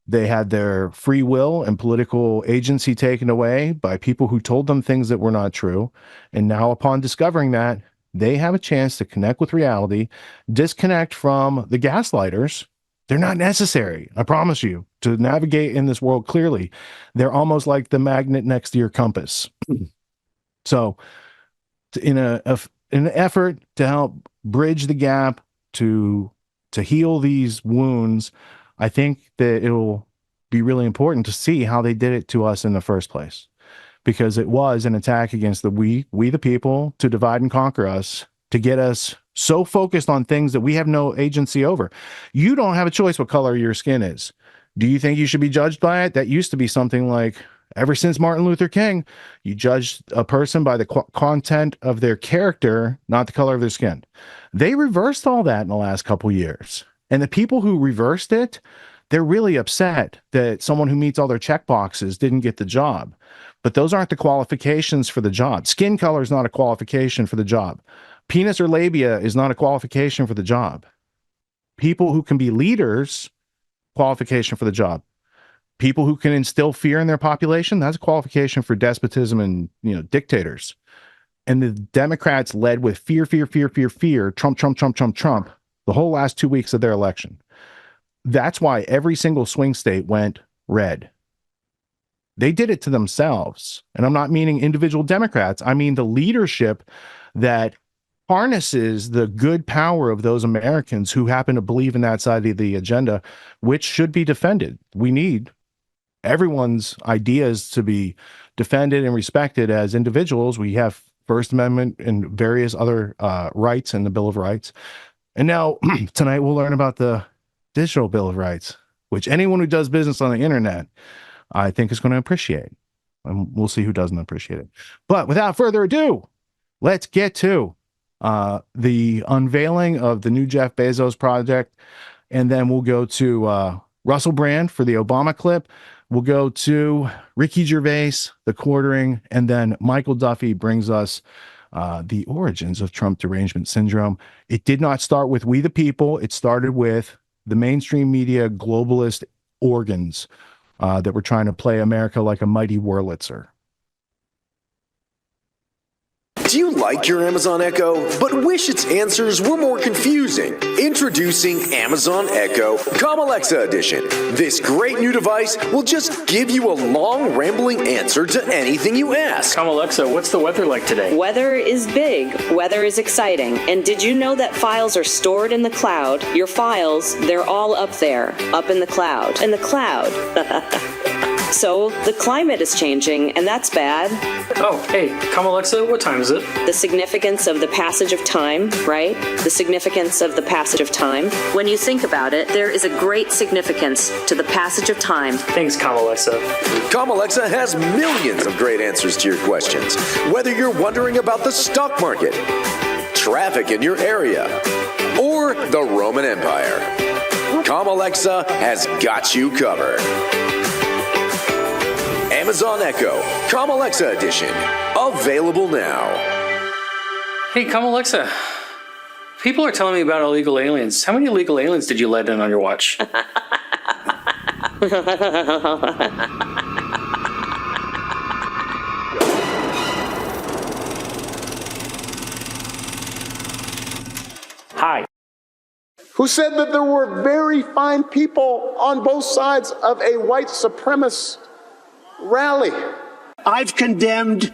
They had their free will and political agency taken away by people who told them things that were not true. And now, upon discovering that, they have a chance to connect with reality, disconnect from the gaslighters. They're not necessary, I promise you, to navigate in this world clearly. They're almost like the magnet next to your compass. So in an effort to help bridge the gap, to heal these wounds, I think that it'll be really important to see how they did it to us in the first place, because it was an attack against we the people, to divide and conquer us, to get us so focused on things that we have no agency over. You don't have a choice what color your skin is. Do you think you should be judged by it? That used to be something like, ever since Martin Luther King, you judged a person by the content of their character, not the color of their skin. They reversed all that in the last couple years. And the people who reversed it, they're really upset that someone who meets all their check boxes didn't get the job. But those aren't the qualifications for the job. Skin color is not a qualification for the job. Penis or labia is not a qualification for the job. People who can be leaders, qualification for the job. People who can instill fear in their population, that's a qualification for despotism and, dictators. And the Democrats led with fear, Trump, the whole last 2 weeks of their election. That's why every single swing state went red. They did it to themselves. And I'm not meaning individual Democrats. I mean the leadership that harnesses the good power of those Americans who happen to believe in that side of the agenda, which should be defended. We need everyone's ideas to be defended and respected as individuals. We have First Amendment and various other rights in the Bill of Rights. And now tonight we'll learn about the Digital Bill of Rights, which anyone who does business on the internet, I think, is going to appreciate. And we'll see who doesn't appreciate it. But without further ado, let's get to the unveiling of the new Jeff Bezos project. And then we'll go to Russell Brand for the Obama clip. We'll go to Ricky Gervais, the quartering, and then Michael Duffy brings us the origins of Trump derangement syndrome. It did not start with we the people. It started with the mainstream media globalist organs that were trying to play America like a mighty Wurlitzer. Do you like your Amazon Echo, but wish its answers were more confusing? Introducing Amazon Echo Calm Alexa Edition. This great new device will just give you a long, rambling answer to anything you ask. Calm Alexa, what's the weather like today? Weather is big. Weather is exciting. And did you know that files are stored in the cloud? Your files, they're all up there, up in the cloud. In the cloud. So the climate is changing, and that's bad. Oh, hey, Calm Alexa, what time is it? The significance of the passage of time, right? The significance of the passage of time. When you think about it, there is a great significance to the passage of time. Thanks, Calm Alexa. Calm Alexa has millions of great answers to your questions. Whether you're wondering about the stock market, traffic in your area, or the Roman Empire, Calm Alexa has got you covered. Amazon Echo Calm Alexa Edition, available now. Hey, Calm Alexa. People are telling me about illegal aliens. How many illegal aliens did you let in on your watch? Hi. Who said that there were very fine people on both sides of a white supremacist rally. I've condemned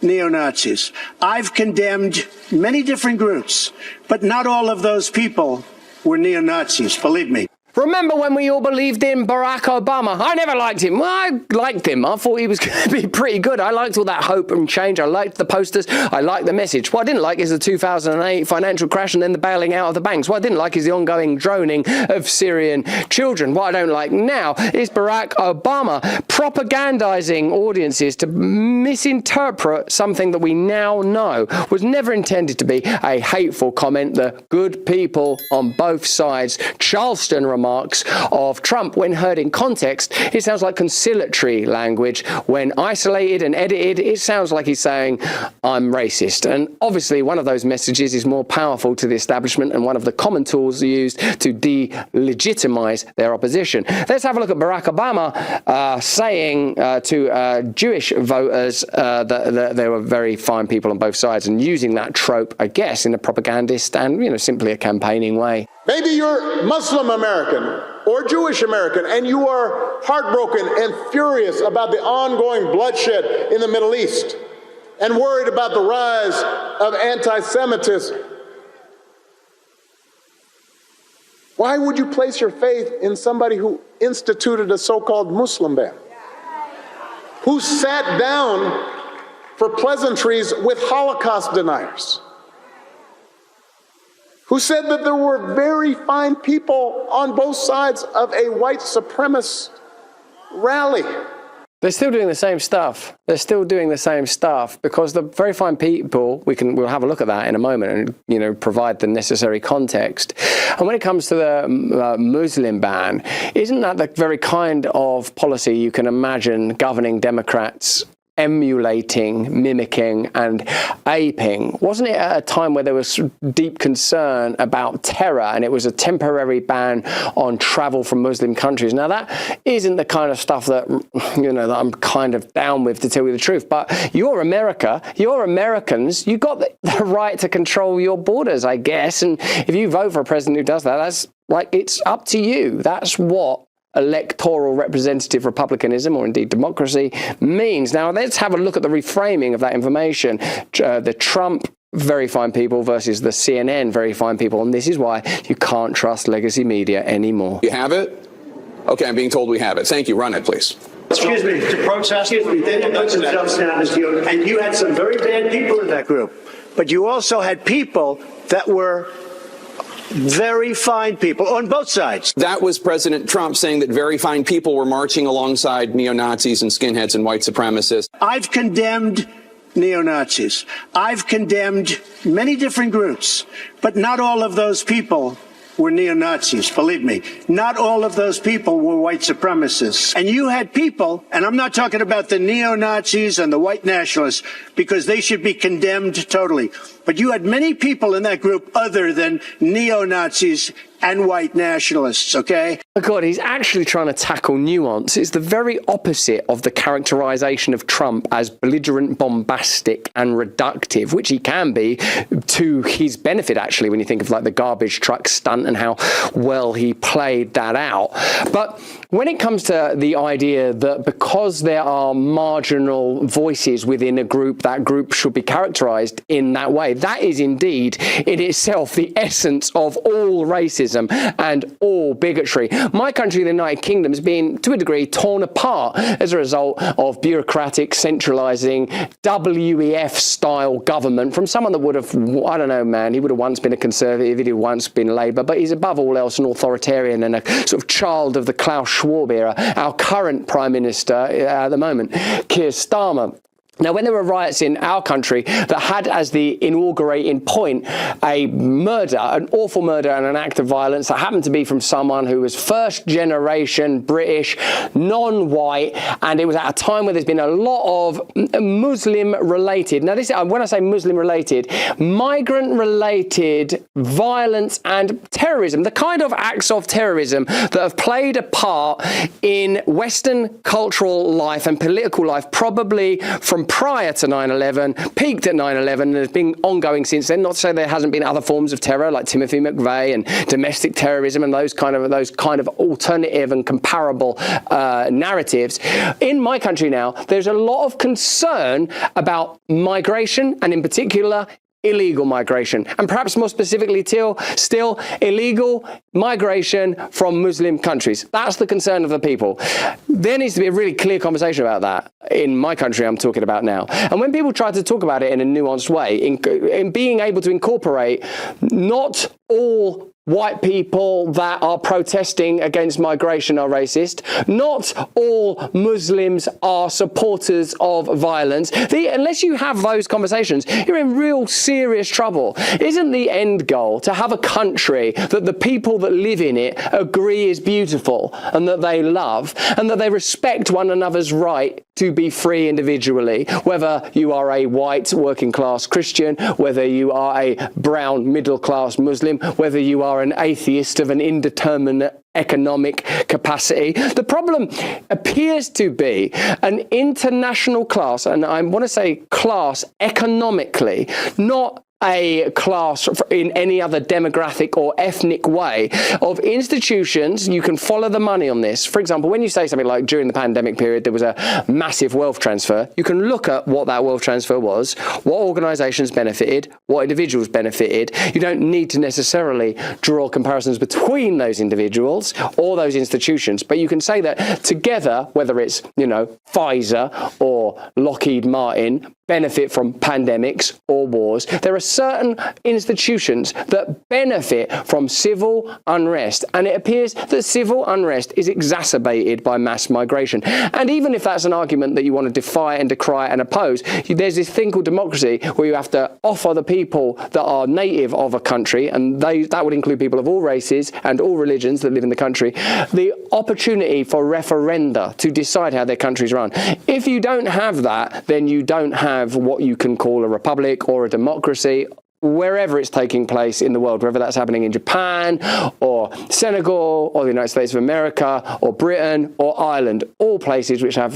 neo-Nazis. I've condemned many different groups, but not all of those people were neo-Nazis, believe me. Remember when we all believed in Barack Obama? I never liked him. Well, I liked him. I thought he was going to be pretty good. I liked all that hope and change. I liked the posters. I liked the message. What I didn't like is the 2008 financial crash and then the bailing out of the banks. What I didn't like is the ongoing droning of Syrian children. What I don't like now is Barack Obama propagandizing audiences to misinterpret something that we now know was never intended to be a hateful comment. The good people on both sides, Charleston remarks of Trump, when heard in context, it sounds like conciliatory language. When isolated and edited, it sounds like he's saying, I'm racist. And obviously, one of those messages is more powerful to the establishment and one of the common tools used to delegitimize their opposition. Let's have a look at Barack Obama saying to Jewish voters that there were very fine people on both sides, and using that trope, I guess, in a propagandist and, simply a campaigning way. Maybe you're Muslim American or Jewish American, and you are heartbroken and furious about the ongoing bloodshed in the Middle East and worried about the rise of anti-Semitism. Why would you place your faith in somebody who instituted a so-called Muslim ban, who sat down for pleasantries with Holocaust deniers, who said that there were very fine people on both sides of a white supremacist rally? They're still doing the same stuff. They're still doing the same stuff because the very fine people, we'll have a look at that in a moment and, provide the necessary context. And when it comes to the Muslim ban, isn't that the very kind of policy you can imagine governing Democrats emulating, mimicking, and aping? Wasn't it at a time where there was deep concern about terror and it was a temporary ban on travel from Muslim countries? Now, that isn't the kind of stuff that, that I'm kind of down with, to tell you the truth. But you're America, you're Americans, you've got the right to control your borders, I guess. And if you vote for a president who does that, that's it's up to you. That's what electoral representative republicanism, or indeed democracy, means. Now, let's have a look at the reframing of that information. The Trump very fine people versus the CNN very fine people. And this is why you can't trust legacy media anymore. You have it? Okay, I'm being told we have it. Thank you. Run it, please. Excuse me, to protest. Excuse me, they didn't know themselves down as you, and you had some very bad people in that group. But you also had people that were very fine people on both sides. That was President Trump saying that very fine people were marching alongside neo-Nazis and skinheads and white supremacists. I've condemned neo-Nazis. I've condemned many different groups, but not all of those people were neo-Nazis, believe me. Not all of those people were white supremacists. And you had people, and I'm not talking about the neo-Nazis and the white nationalists, because they should be condemned totally. But you had many people in that group other than neo-Nazis and white nationalists, okay? Oh God, he's actually trying to tackle nuance. It's the very opposite of the characterization of Trump as belligerent, bombastic, and reductive, which he can be to his benefit, actually, when you think of the garbage truck stunt and how well he played that out. But when it comes to the idea that because there are marginal voices within a group, that group should be characterized in that way, that is indeed in itself the essence of all racism and all bigotry. My country, the United Kingdom, has been, to a degree, torn apart as a result of bureaucratic, centralizing, WEF-style government from someone that would have, I don't know, man, he would have once been a Conservative, he'd have once been Labour, but he's above all else an authoritarian and a sort of child of the Klaus Schwab era, our current Prime Minister at the moment, Keir Starmer. Now, when there were riots in our country that had as the inaugurating point a murder, an awful murder and an act of violence that happened to be from someone who was first generation British, non-white, and it was at a time where there's been a lot of Muslim related, now this, when I say Muslim related, migrant related violence and terrorism, the kind of acts of terrorism that have played a part in Western cultural life and political life, probably from prior to 9/11, peaked at 9/11, and has been ongoing since then. Not to say there hasn't been other forms of terror like Timothy McVeigh and domestic terrorism and those kind of alternative and comparable narratives. In my country now, there's a lot of concern about migration and, in particular, illegal migration, and perhaps more specifically still illegal migration from Muslim countries. That's the concern of the people. There needs to be a really clear conversation about that in my country I'm talking about now. And when people try to talk about it in a nuanced way, in being able to incorporate not all white people that are protesting against migration are racist. Not all Muslims are supporters of violence. Unless you have those conversations, you're in real serious trouble. Isn't the end goal to have a country that the people that live in it agree is beautiful and that they love and that they respect one another's right to be free individually, whether you are a white working class Christian, whether you are a brown middle class Muslim, whether you are an atheist of an indeterminate economic capacity. The problem appears to be an international class, and I want to say class economically, not a class in any other demographic or ethnic way of institutions. You can follow the money on this. For example, when you say something like during the pandemic period there was a massive wealth transfer, you can look at what that wealth transfer was, what organizations benefited, what individuals benefited. You don't need to necessarily draw comparisons between those individuals or those institutions, but you can say that together, whether it's, Pfizer or Lockheed Martin, benefit from pandemics or wars. There are certain institutions that benefit from civil unrest, and it appears that civil unrest is exacerbated by mass migration. And even if that's an argument that you want to defy and decry and oppose, there's this thing called democracy where you have to offer the people that are native of a country, and that would include people of all races and all religions that live in the country, the opportunity for referenda to decide how their countries run. If you don't have that, then you don't have what you can call a republic or a democracy, wherever it's taking place in the world, whether that's happening in Japan or Senegal or the United States of America or Britain or Ireland, all places which have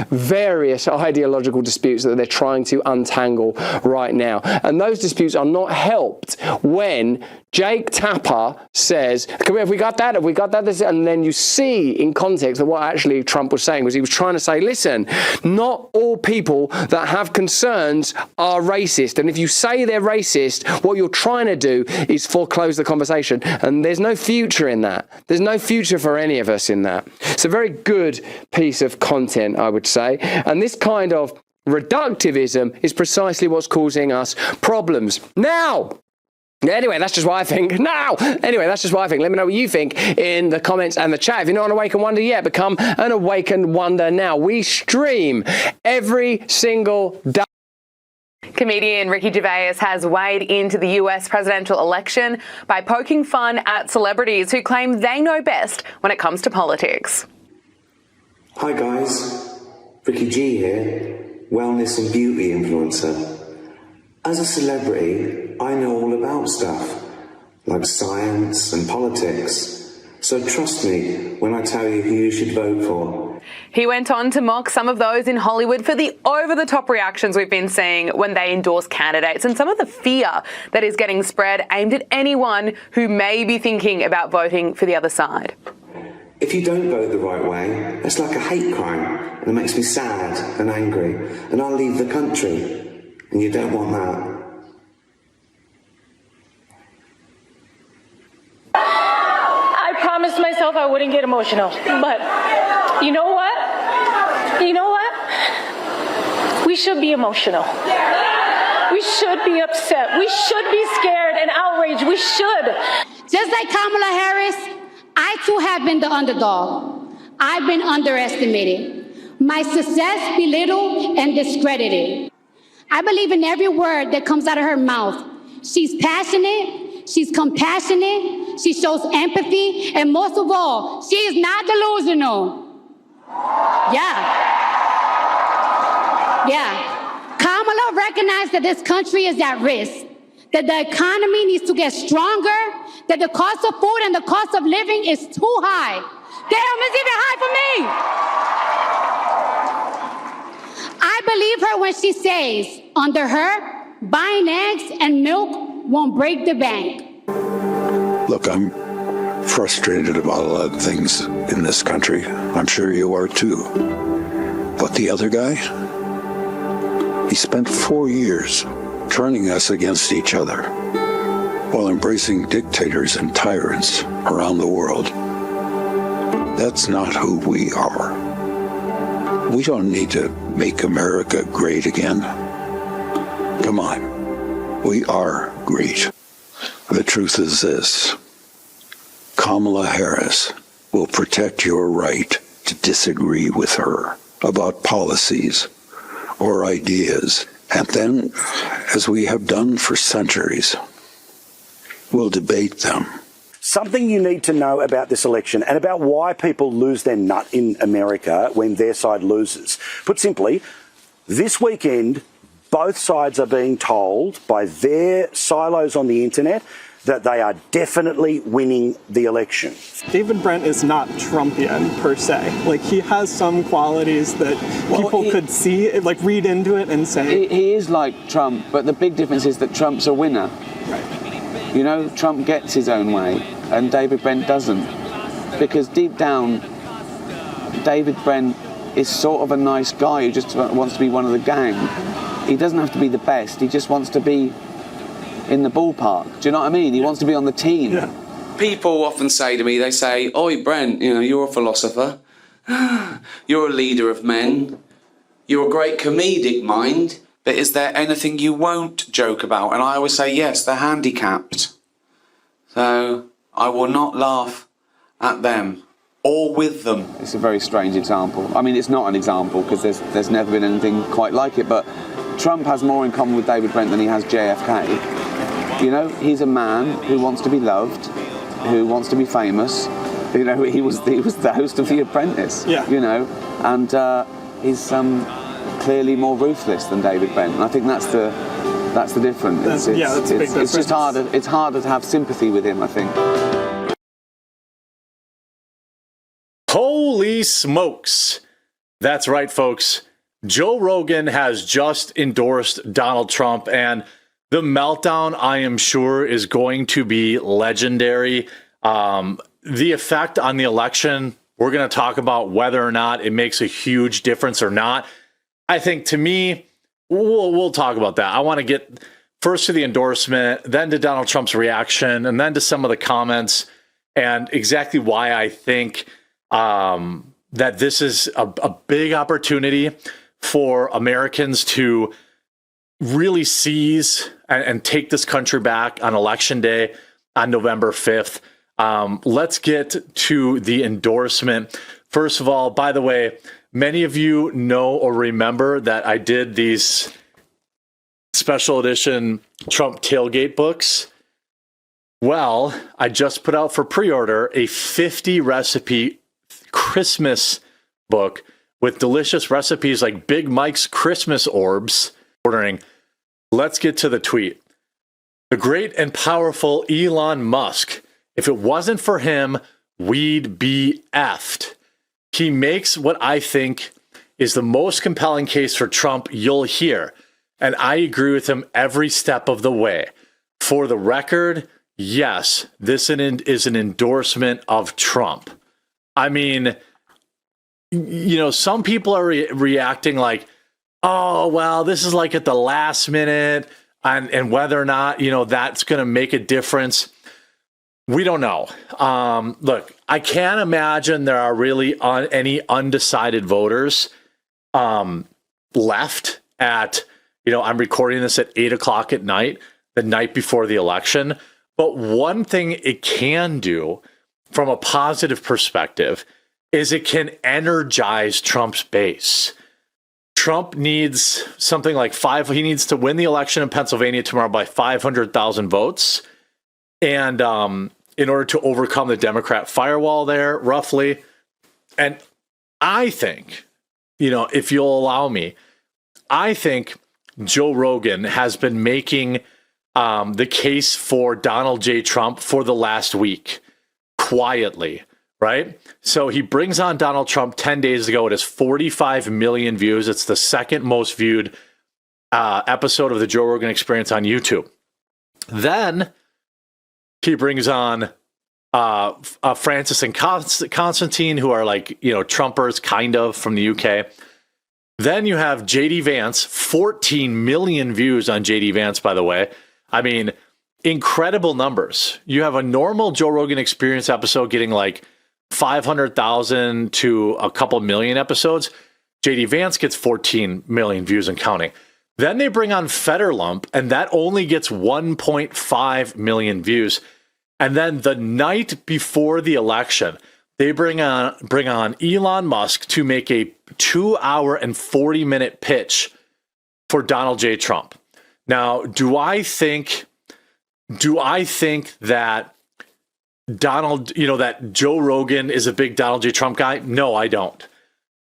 various ideological disputes that they're trying to untangle right now. And those disputes are not helped when Jake Tapper says, have we got that? Have we got that? And then you see in context that what actually Trump was saying was he was trying to say, listen, not all people that have concerns are racist. And if you say they're racist, what you're trying to do is foreclose the conversation. And there's no future in that. There's no future for any of us in that. It's a very good piece of content, I would say. And this kind of reductivism is precisely what's causing us problems. Anyway, that's just what I think. Let me know what you think in the comments and the chat. If you're not an Awakened Wonder yet, become an Awakened Wonder now. We stream every single day. Comedian Ricky Gervais has weighed into the US presidential election by poking fun at celebrities who claim they know best when it comes to politics. Hi guys, Ricky G here, wellness and beauty influencer. As a celebrity, I know all about stuff, like science and politics. So trust me when I tell you who you should vote for. He went on to mock some of those in Hollywood for the over-the-top reactions we've been seeing when they endorse candidates and some of the fear that is getting spread aimed at anyone who may be thinking about voting for the other side. If you don't vote the right way, it's like a hate crime, and it makes me sad and angry, and I'll leave the country. And you don't want that. I promised myself I wouldn't get emotional, but you know what? We should be emotional. We should be upset. We should be scared and outraged. We should. Just like Kamala Harris, I too have been the underdog. I've been underestimated. My success belittled and discredited. I believe in every word that comes out of her mouth. She's passionate, she's compassionate, she shows empathy, and most of all, she is not delusional. Kamala recognized that this country is at risk, that the economy needs to get stronger, that the cost of food and the cost of living is too high. Damn, it's even high for me. I believe her when she says, under her, buying eggs and milk won't break the bank. Look, I'm frustrated about a lot of things in this country. I'm sure you are too. But the other guy, he spent 4 years turning us against each other while embracing dictators and tyrants around the world. That's not who we are. We don't need to make America great again. Come on, we are great. The truth is this: Kamala Harris will protect your right to disagree with her about policies or ideas, and then, as we have done for centuries, we'll debate them. Something you need to know about this election and about why people lose their nut in America when their side loses. Put simply, this weekend, both sides are being told by their silos on the internet that they are definitely winning the election. David Brent is not Trumpian per se. Like, he has some qualities that people could see, like, read into it and say. He is like Trump, but the big difference is that Trump's a winner. Right. You know, Trump gets his own way, and David Brent doesn't. Because deep down, David Brent is sort of a nice guy who just wants to be one of the gang. He doesn't have to be the best, he just wants to be in the ballpark. Do you know what I mean? He wants to be on the team. Yeah. People often say to me, they say, "Oi, Brent, you know, you're a philosopher. You're a leader of men. You're a great comedic mind. But is there anything you won't joke about?" And I always say, yes, they're handicapped. So I will not laugh at them or with them. It's a very strange example. I mean, it's not an example because there's never been anything quite like it, but Trump has more in common with David Brent than he has JFK. You know, he's a man who wants to be loved, who wants to be famous. You know, he was the host of The Apprentice. Yeah. You know, and he's clearly more ruthless than David Brent. And I think that's the difference. That's a big difference. It's just harder. It's harder to have sympathy with him, I think. Holy smokes! That's right, folks. Joe Rogan has just endorsed Donald Trump, and the meltdown, I am sure, is going to be legendary. The effect on the election, we're going to talk about whether or not it makes a huge difference or not. I think, to me, we'll talk about that. I want to get first to the endorsement, then to Donald Trump's reaction, and then to some of the comments, and exactly why I think that this is a big opportunity for Americans to really seize and take this country back on Election Day on November 5th. Let's get to the endorsement. First of all, by the way, many of you know or remember that I did these special edition Trump tailgate books. Well, I just put out for pre-order a 50 recipe Christmas book with delicious recipes like Big Mike's Christmas orbs. Ordering. Let's get to the tweet. The great and powerful Elon Musk. If it wasn't for him, we'd be effed. He makes what I think is the most compelling case for Trump you'll hear, and I agree with him every step of the way. For the record, yes, this is an endorsement of Trump. I mean, you know, some people are reacting like, oh, well, this is like at the last minute, and whether or not, you know, that's going to make a difference. We don't know. Look, I can't imagine there are really any undecided voters left at, you know, I'm recording this at 8 o'clock at night, the night before the election. But one thing it can do from a positive perspective is it can energize Trump's base. Trump needs something like he needs to win the election in Pennsylvania tomorrow by 500,000 votes. And in order to overcome the Democrat firewall there, roughly. And I think, you know, if you'll allow me, I think Joe Rogan has been making the case for Donald J. Trump for the last week, quietly, right? So he brings on Donald Trump 10 days ago. It has 45 million views. It's the second most viewed episode of the Joe Rogan Experience on YouTube. Then he brings on Francis and Constantine, who are like, you know, Trumpers kind of from the UK. Then you have JD Vance, 14 million views on JD Vance, by the way. I mean, incredible numbers. You have a normal Joe Rogan Experience episode getting like 500,000 to a couple million episodes. JD Vance gets 14 million views and counting. Then they bring on Fetterlump, and that only gets 1.5 million views. And then the night before the election, they bring on Elon Musk to make a 2-hour and 40-minute pitch for Donald J. Trump. Now, do I think that that Joe Rogan is a big Donald J. Trump guy? No, I don't.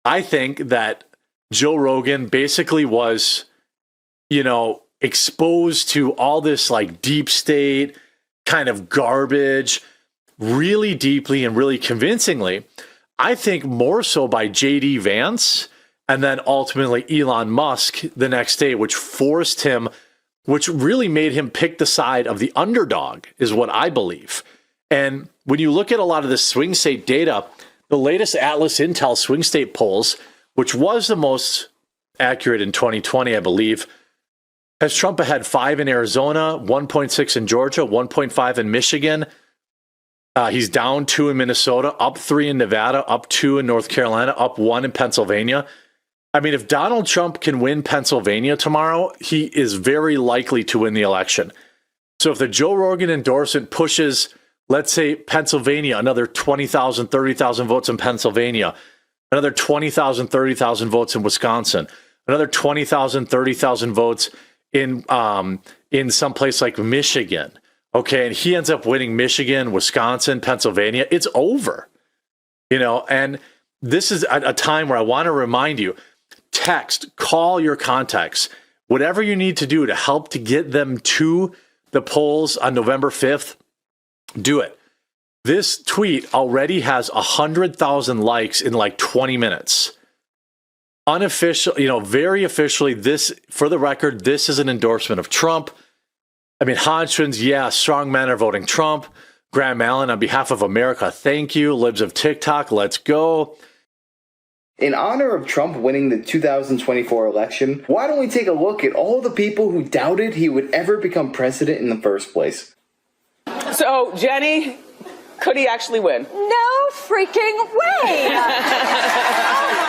I think that Joe Rogan basically was, exposed to all this like deep state kind of garbage really deeply and really convincingly. I think more so by JD Vance and then ultimately Elon Musk the next day, which really made him pick the side of the underdog, is what I believe. And when you look at a lot of the swing state data, the latest Atlas Intel swing state polls, which was the most accurate in 2020, I believe, has Trump ahead 5 in Arizona, 1.6 in Georgia, 1.5 in Michigan. He's down 2 in Minnesota, up 3 in Nevada, up 2 in North Carolina, up 1 in Pennsylvania. I mean, if Donald Trump can win Pennsylvania tomorrow, he is very likely to win the election. So if the Joe Rogan endorsement pushes, let's say, Pennsylvania, another 20,000, 30,000 votes in Pennsylvania, another 20,000, 30,000 votes in Wisconsin, another 20,000, 30,000 votes in some place like Michigan. Okay, and he ends up winning Michigan, Wisconsin, Pennsylvania. It's over, and this is a time where I want to remind you, text, call your contacts, whatever you need to do to help to get them to the polls on November 5th, do it. This tweet already has 100,000 likes in like 20 minutes. Unofficial, very officially, this, for the record, this is an endorsement of Trump. I mean, Hodgkins, yeah, strong men are voting Trump. Graham Allen, on behalf of America, thank you. Libs of TikTok, let's go. In honor of Trump winning the 2024 election, why don't we take a look at all the people who doubted he would ever become president in the first place? So, Jenny, could he actually win? No freaking way!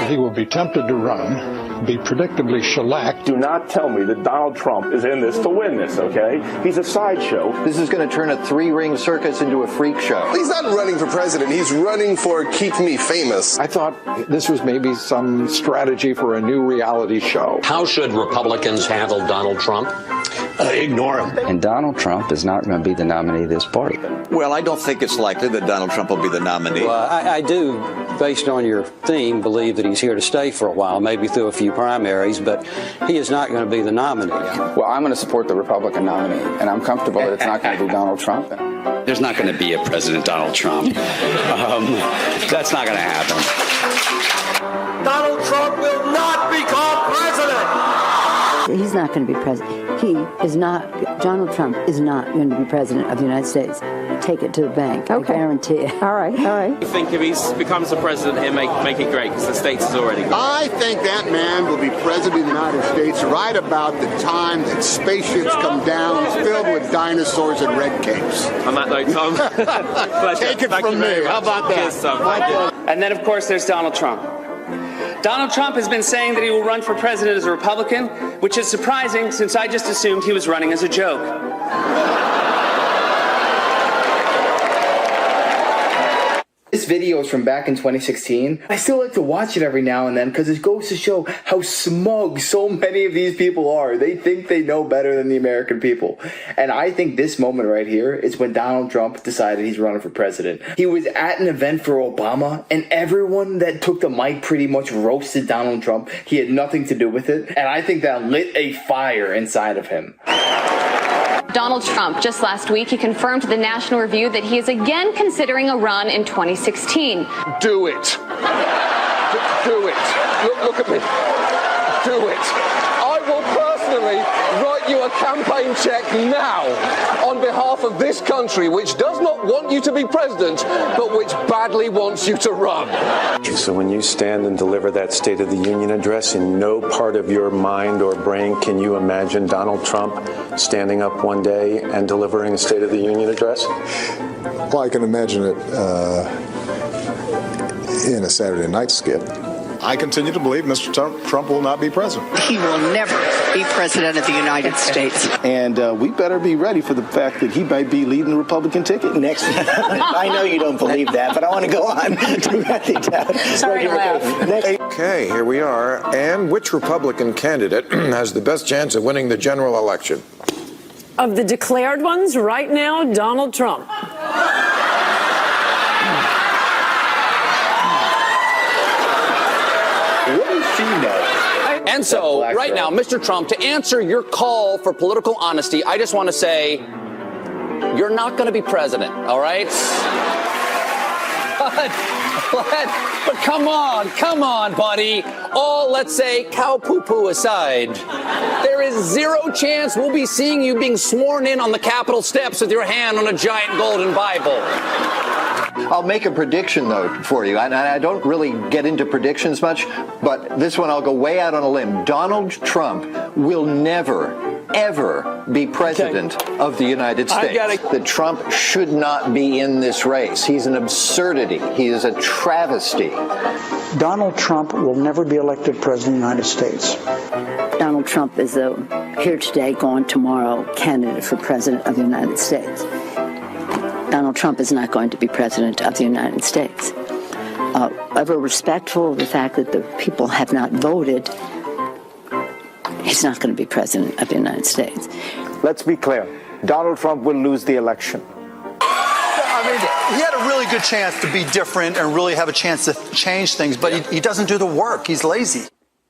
He will be tempted to run, be predictably shellacked. Do not tell me that Donald Trump is in this to win this, okay? He's a sideshow. This is going to turn a 3-ring circus into a freak show. He's not running for president. He's running for Keep Me Famous. I thought this was maybe some strategy for a new reality show. How should Republicans handle Donald Trump? Ignore him. And Donald Trump is not going to be the nominee of this party. Well, I don't think it's likely that Donald Trump will be the nominee. Well, I do, based on your theme, believe that he's here to stay for a while, maybe through a few primaries, but he is not going to be the nominee. Well, I'm going to support the Republican nominee, and I'm comfortable that it's not going to be Donald Trump. There's not going to be a President Donald Trump. That's not going to happen. Donald Trump will not become president! He's not going to be president. Donald Trump is not going to be president of the United States. Take it to the bank. Okay. I guarantee it. All right. I think if he becomes the president, he'll make it great because the states is already great. I think that man will be president of the United States right about the time that spaceships come down filled with dinosaurs and red capes. On that note, Tom, take it from me. How about that? Cheers, Tom. And then, of course, there's Donald Trump. Donald Trump has been saying that he will run for president as a Republican, which is surprising since I just assumed he was running as a joke. This video is from back in 2016. I still like to watch it every now and then because it goes to show how smug so many of these people are. They think they know better than the American people. And I think this moment right here is when Donald Trump decided he's running for president. He was at an event for Obama, and everyone that took the mic pretty much roasted Donald Trump. He had nothing to do with it. And I think that lit a fire inside of him. Donald Trump, just last week, he confirmed to the National Review that he is again considering a run in 2016. Do it. Do it. Look at me. Do it. I will personally write you a a campaign check now on behalf of this country, which does not want you to be president, but which badly wants you to run. So when you stand and deliver that State of the Union address, in no part of your mind or brain can you imagine Donald Trump standing up one day and delivering a State of the Union address? Well, I can imagine it in a Saturday night skit. I continue to believe Mr. Trump will not be president. He will never be president of the United States. And we better be ready for the fact that he might be leading the Republican ticket next. I know you don't believe that, but I want to go on. Sorry to laugh. Okay, here we are. And which Republican candidate has the best chance of winning the general election? Of the declared ones, right now, Donald Trump. And so, right now, Mr. Trump, to answer your call for political honesty, I just want to say, you're not going to be president, all right? But come on, buddy. All, let's say, cow poo-poo aside, there is zero chance we'll be seeing you being sworn in on the Capitol steps with your hand on a giant golden Bible. I'll make a prediction, though, for you. And I don't really get into predictions much, but this one I'll go way out on a limb. Donald Trump will never, ever be president of the United States. That Trump should not be in this race. He's an absurdity. He is a travesty. Donald Trump will never be elected president of the United States. Donald Trump is a here today, gone tomorrow candidate for president of the United States. Donald Trump is not going to be president of the United States. Ever respectful of the fact that the people have not voted, he's not going to be president of the United States. Let's be clear. Donald Trump will lose the election. I mean, he had a really good chance to be different and really have a chance to change things, but he doesn't do the work. He's lazy.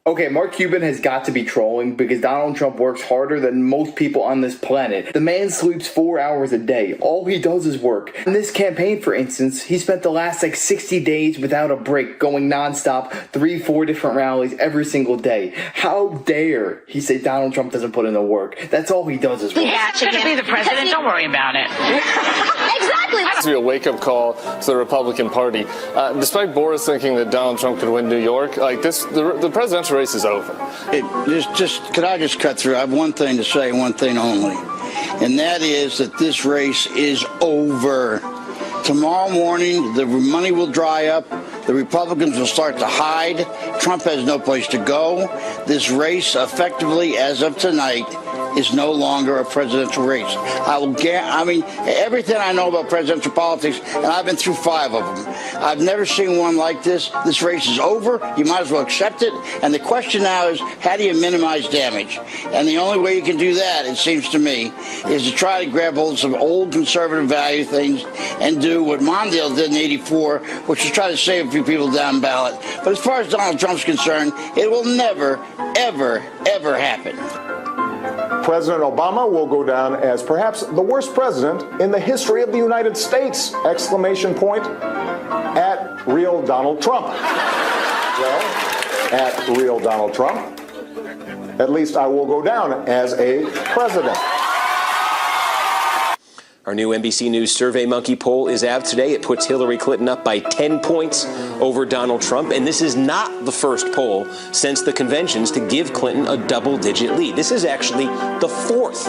Okay, Mark Cuban has got to be trolling because Donald Trump works harder than most people on this planet. The man sleeps 4 hours a day. All he does is work. In this campaign, for instance, he spent the last 60 days without a break, going nonstop, 3-4 different rallies every single day. How dare he say Donald Trump doesn't put in the work? That's all he does is work. Yeah, he's going to be the president. Don't worry about it. Exactly. It has to be a wake-up call to the Republican Party. Despite Boris thinking that Donald Trump could win New York, like this, the presidential race is over. Could I just cut through? I have one thing to say, one thing only, and that is that this race is over. Tomorrow morning, the money will dry up. The Republicans will start to hide. Trump has no place to go. This race, effectively, as of tonight, is no longer a presidential race. Everything I know about presidential politics, and I've been through 5 of them, I've never seen one like this. This race is over. You might as well accept it. And the question now is, how do you minimize damage? And the only way you can do that, it seems to me, is to try to grab hold of some old conservative value things and do what Mondale did in '84, which is try to save a few people down ballot. But as far as Donald Trump's concerned, it will never, ever, ever happen. President Obama will go down as perhaps the worst president in the history of the United States! Exclamation point at real Donald Trump. Well, at real Donald Trump, at least I will go down as a president. Our new NBC News SurveyMonkey poll is out today. It puts Hillary Clinton up by 10 points over Donald Trump. And this is not the first poll since the conventions to give Clinton a double-digit lead. This is actually the fourth.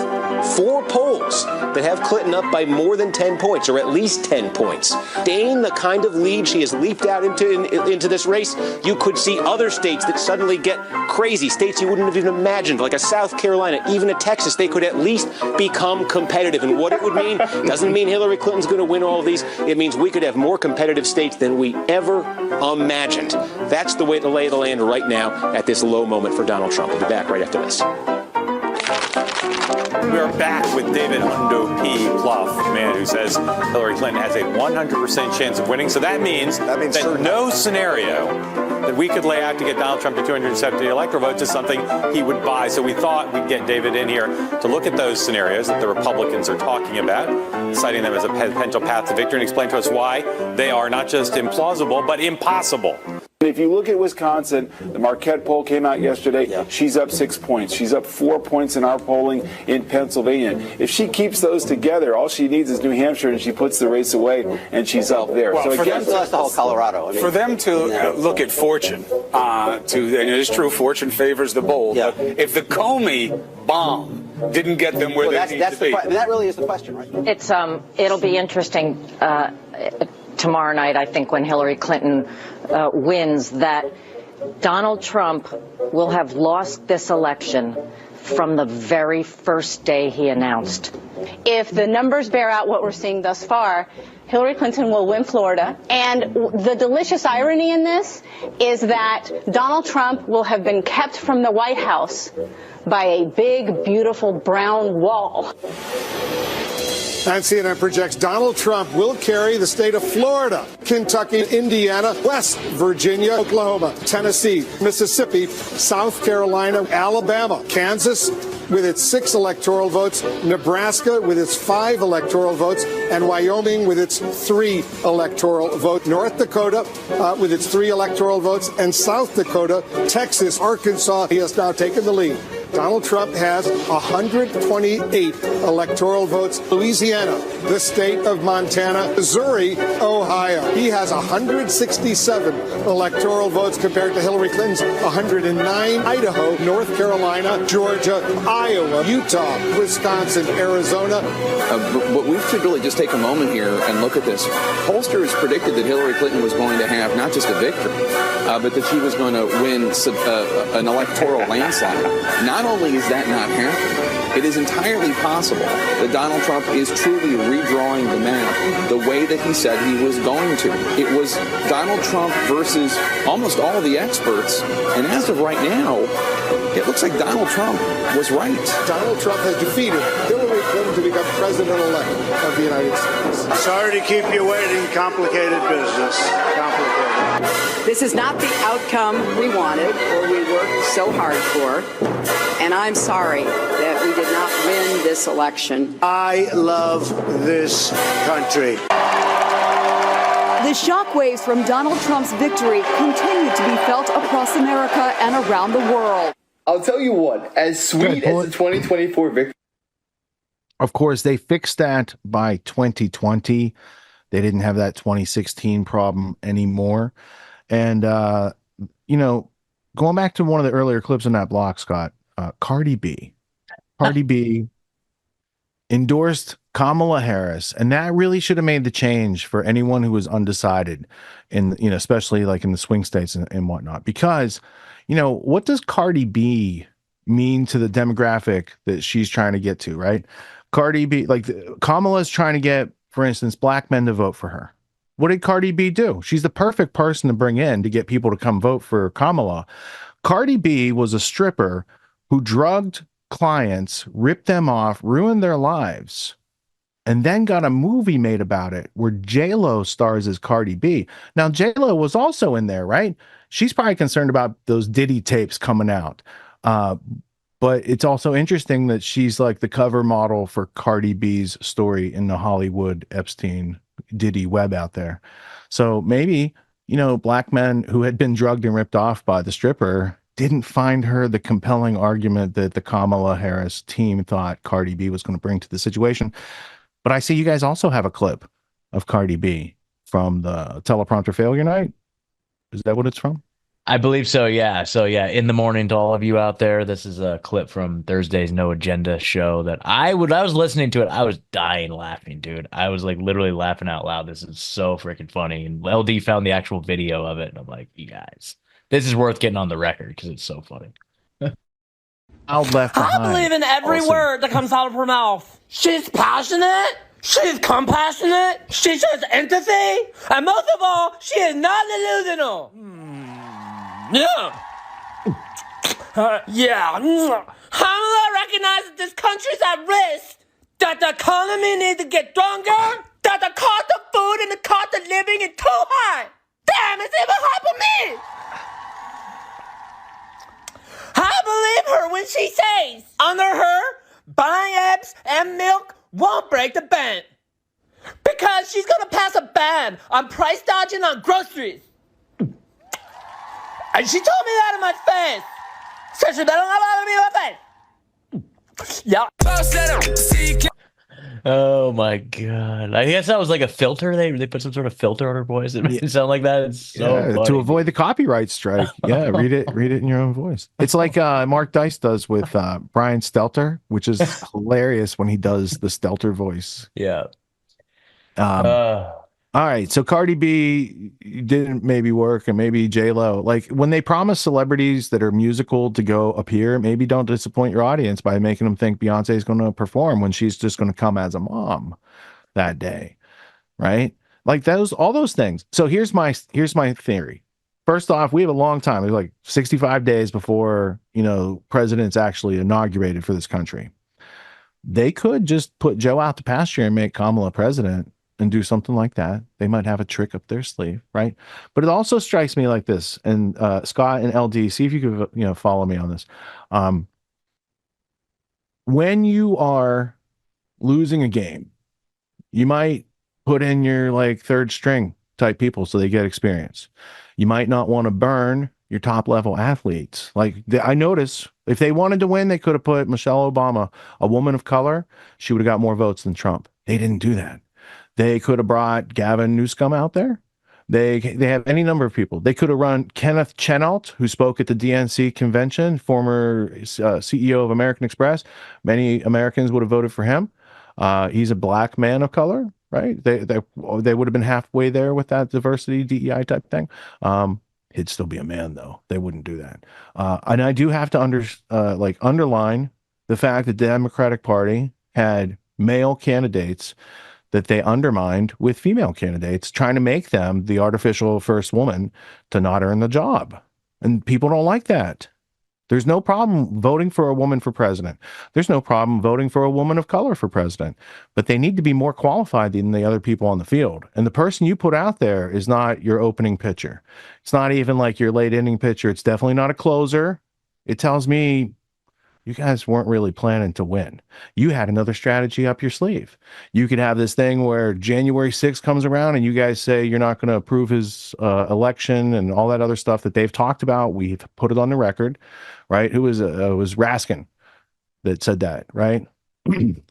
4 polls that have Clinton up by more than 10 points, or at least 10 points. Staying the kind of lead she has leaped out into this race, you could see other states that suddenly get crazy. States you wouldn't have even imagined, like a South Carolina, even a Texas, they could at least become competitive. And what it would mean doesn't mean Hillary Clinton's going to win all of these. It means we could have more competitive states than we ever imagined. That's the way to lay the land right now at this low moment for Donald Trump. We'll be back right after this. We are back with David Hundo P. Plouffe, the man who says Hillary Clinton has a 100% chance of winning. So that means that no scenario that we could lay out to get Donald Trump to 270 electoral votes is something he would buy. So we thought we'd get David in here to look at those scenarios that the Republicans are talking about, citing them as a potential path to victory, and explain to us why they are not just implausible, but impossible. If you look at Wisconsin, the Marquette poll came out yesterday. Yeah. She's up 6 points. She's up 4 points in our polling in Pennsylvania. If she keeps those together, all she needs is New Hampshire, and she puts the race away, and she's up there. Well, so for again, them, that's the whole Colorado. I mean, for them to look at fortune, and it is true, fortune favors the bold. Yeah. But if the Comey bomb didn't get them where they need to be, that really is the question, right? It's it'll be interesting tomorrow night, I think, when Hillary Clinton wins, that Donald Trump will have lost this election from the very first day he announced. If the numbers bear out what we're seeing thus far, Hillary Clinton will win Florida. And the delicious irony in this is that Donald Trump will have been kept from the White House by a big, beautiful brown wall. And CNN projects Donald Trump will carry the state of Florida, Kentucky, Indiana, West Virginia, Oklahoma, Tennessee, Mississippi, South Carolina, Alabama, Kansas with its 6 electoral votes, Nebraska with its 5 electoral votes, and Wyoming with its 3 electoral votes, North Dakota with its 3 electoral votes, and South Dakota, Texas, Arkansas. He has now taken the lead. Donald Trump has 128 electoral votes. Louisiana, the state of Montana, Missouri, Ohio. He has 167 electoral votes compared to Hillary Clinton's 109. Idaho, North Carolina, Georgia, Iowa, Utah, Wisconsin, Arizona. But we should really just take a moment here and look at this. Pollsters predicted that Hillary Clinton was going to have not just a victory, but that she was going to win an electoral landslide. Not only is that not happening, it is entirely possible that Donald Trump is truly redrawing the map the way that he said he was going to. It was Donald Trump versus almost all of the experts, and as of right now, it looks like Donald Trump was right. Donald Trump has defeated Hillary Clinton to become president-elect of the United States. Sorry to keep you waiting. Complicated business. Complicated. This is not the outcome we wanted or we worked so hard for. And I'm sorry that we did not win this election. I love this country. The shockwaves from Donald Trump's victory continue to be felt across America and around the world. I'll tell you what, as sweet as the 2024 victory. Of course, they fixed that by 2020. They didn't have that 2016 problem anymore. And, going back to one of the earlier clips in that block, Scott, Cardi B endorsed Kamala Harris, and that really should have made the change for anyone who was undecided in, especially like in the swing states and whatnot, because, what does Cardi B mean to the demographic that she's trying to get to, right? Cardi B, like Kamala's trying to get, for instance, black men to vote for her. What did Cardi B do? She's the perfect person to bring in to get people to come vote for Kamala. Cardi B was a stripper who drugged clients, ripped them off, ruined their lives, and then got a movie made about it where J-Lo stars as Cardi B. Now, J-Lo was also in there, right? She's probably concerned about those Diddy tapes coming out. But it's also interesting that she's like the cover model for Cardi B's story in the Hollywood Epstein Diddy web out there. So maybe, black men who had been drugged and ripped off by the stripper didn't find her the compelling argument that the Kamala Harris team thought Cardi B was going to bring to the situation. But I see you guys also have a clip of Cardi B from the teleprompter failure night. Is that what it's from? I believe so, yeah. So, yeah, in the morning to all of you out there, this is a clip from Thursday's No Agenda show that I was listening to it. I was dying laughing, dude. I was like literally laughing out loud. This is so freaking funny. And LD found the actual video of it. And I'm like, you guys, this is worth getting on the record because it's so funny. I believe in every word that comes out of her mouth. She's passionate. She's compassionate. She shows empathy. And most of all, she is not delusional. Yeah. Kamala recognizes this country's at risk, that the economy needs to get stronger, that the cost of food and the cost of living is too high. Damn, it's even hard for me. I believe her when she says, under her, buying eggs and milk won't break the bank. Because she's going to pass a ban on price dodging on groceries. And she told me that in my face. So she better not bother me in my face. Yeah. Oh my god! I guess that was like a filter. They put some sort of filter on her voice. It made it sound like that. It's so Yeah, funny. to avoid the copyright strike. Yeah, read it in your own voice. It's like Mark Dice does with Brian Stelter, which is hilarious when he does the Stelter voice. Yeah. All right, so Cardi B didn't maybe work, and maybe J-Lo. Like when they promise celebrities that are musical to go appear, maybe don't disappoint your audience by making them think Beyonce is going to perform when she's just going to come as a mom that day, right? Like all those things. So here's my theory. First off, we have a long time. It's like 65 days before, president's actually inaugurated for this country. They could just put Joe out to pasture and make Kamala president and do something like that. They might have a trick up their sleeve, right? But it also strikes me like this. And Scott and LD, see if you could, follow me on this. When you are losing a game, you might put in your like third string type people so they get experience. You might not want to burn your top level athletes. Like I notice if they wanted to win, they could have put Michelle Obama, a woman of color. She would have got more votes than Trump. They didn't do that. They could have brought Gavin Newsom out there. They have any number of people. They could have run Kenneth Chenault, who spoke at the DNC convention, former CEO of American Express. Many Americans would have voted for him. He's a black man of color, right? They would have been halfway there with that diversity DEI type thing. He'd still be a man though. They wouldn't do that. And I do have to underline the fact that the Democratic Party had male candidates that they undermined with female candidates, trying to make them the artificial first woman to not earn the job. And people don't like that. There's no problem voting for a woman for president. There's no problem voting for a woman of color for president, but they need to be more qualified than the other people on the field. And the person you put out there is not your opening pitcher. It's not even like your late inning pitcher. It's definitely not a closer. It tells me you guys weren't really planning to win. You had another strategy up your sleeve. You could have this thing where January 6th comes around and you guys say you're not going to approve his election and all that other stuff that they've talked about. We've put it on the record, right? It was Raskin that said that, right?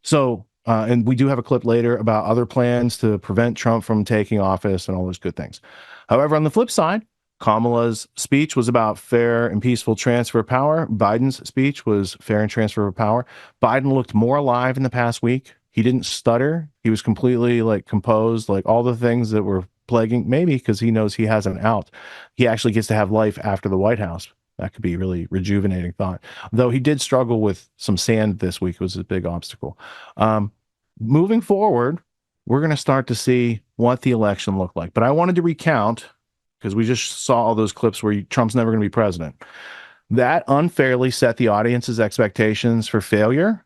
So, and we do have a clip later about other plans to prevent Trump from taking office and all those good things. However, on the flip side, Kamala's speech was about fair and peaceful transfer of power. Biden's speech was fair and transfer of power. Biden looked more alive in the past week. He didn't stutter. He was completely composed, all the things that were plaguing, maybe because he knows he has an out. He actually gets to have life after the White House. That could be a really rejuvenating thought. Though he did struggle with some sand this week. It was a big obstacle. Moving forward, we're going to start to see what the election looked like. But I wanted to recount, because we just saw all those clips where Trump's never going to be president. That unfairly set the audience's expectations for failure.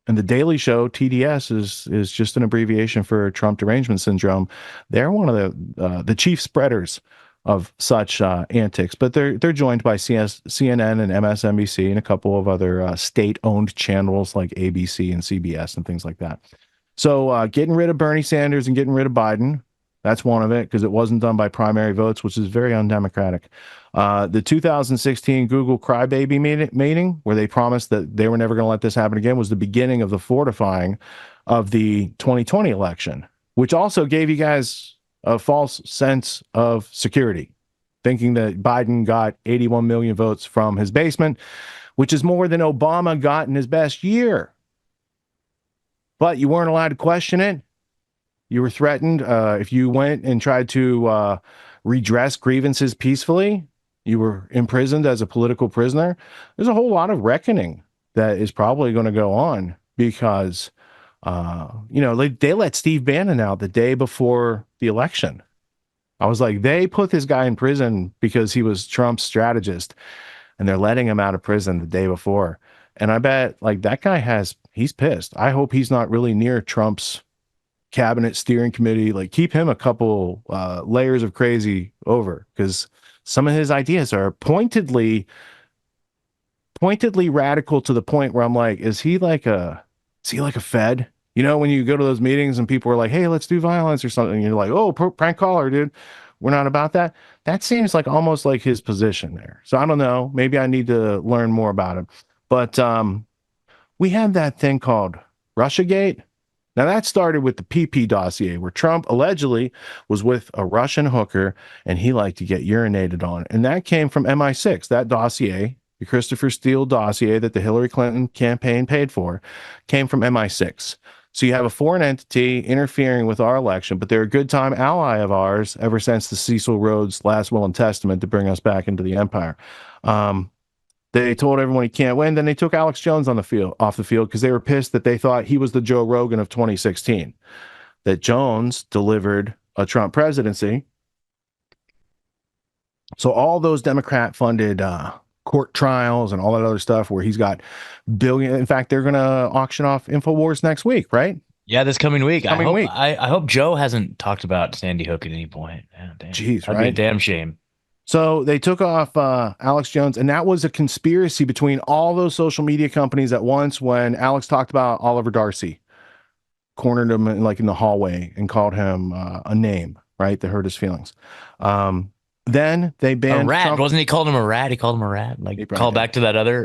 And the Daily Show, TDS, is just an abbreviation for Trump derangement syndrome. They're one of the chief spreaders of such antics, but they're joined by CNN and MSNBC and a couple of other state-owned channels like ABC and CBS and things like that. So getting rid of Bernie Sanders and getting rid of Biden, that's one of it, because it wasn't done by primary votes, which is very undemocratic. The 2016 Google crybaby meeting, where they promised that they were never going to let this happen again, was the beginning of the fortifying of the 2020 election, which also gave you guys a false sense of security, thinking that Biden got 81 million votes from his basement, which is more than Obama got in his best year. But you weren't allowed to question it. You were threatened. If you went and tried to redress grievances peacefully, you were imprisoned as a political prisoner. There's a whole lot of reckoning that is probably going to go on because, they let Steve Bannon out the day before the election. I was like, they put this guy in prison because he was Trump's strategist, and they're letting him out of prison the day before. And I bet that guy he's pissed. I hope he's not really near Trump's cabinet steering committee. Keep him a couple layers of crazy over, because some of his ideas are pointedly radical to the point where I'm like, is he like a Fed? When you go to those meetings and people are like, hey, let's do violence or something, and you're like, oh, prank caller, dude. We're not about that. That seems like almost like his position there. So I don't know. Maybe I need to learn more about him. But we had that thing called Russiagate. Now, that started with the PP dossier, where Trump allegedly was with a Russian hooker and he liked to get urinated on. And that came from MI6. That dossier, the Christopher Steele dossier that the Hillary Clinton campaign paid for, came from MI6. So you have a foreign entity interfering with our election, but they're a good time ally of ours ever since the Cecil Rhodes last will and testament to bring us back into the empire. They told everyone he can't win. Then they took Alex Jones off the field because they were pissed that they thought he was the Joe Rogan of 2016. That Jones delivered a Trump presidency. So all those Democrat-funded court trials and all that other stuff where he's got billion. In fact, they're going to auction off InfoWars next week, right? Yeah, this coming week. I hope Joe hasn't talked about Sandy Hook at any point. Yeah, damn. Jeez, That'd be a damn shame. So they took off Alex Jones, and that was a conspiracy between all those social media companies at once when Alex talked about Oliver Darcy, cornered him in the hallway and called him a name, right, that hurt his feelings. Then they banned a rat. Trump. Wasn't he called him a rat? He called him a rat. Like, call back to that other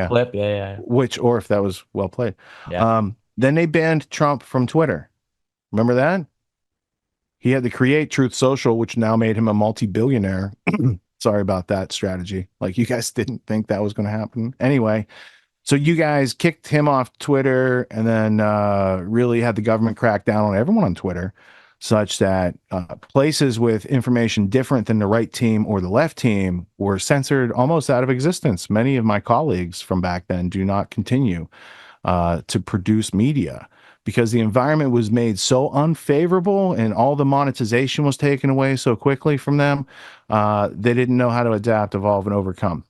clip. Yeah. Which, or if that was well played. Yeah. Then they banned Trump from Twitter. Remember that? He had to create Truth Social, which now made him a multi-billionaire. Sorry about that strategy. Like, you guys didn't think that was going to happen. Anyway, so you guys kicked him off Twitter and then really had the government crack down on everyone on Twitter, such that places with information different than the right team or the left team were censored almost out of existence. Many of my colleagues from back then do not continue to produce media because the environment was made so unfavorable and all the monetization was taken away so quickly from them. They didn't know how to adapt, evolve, and overcome.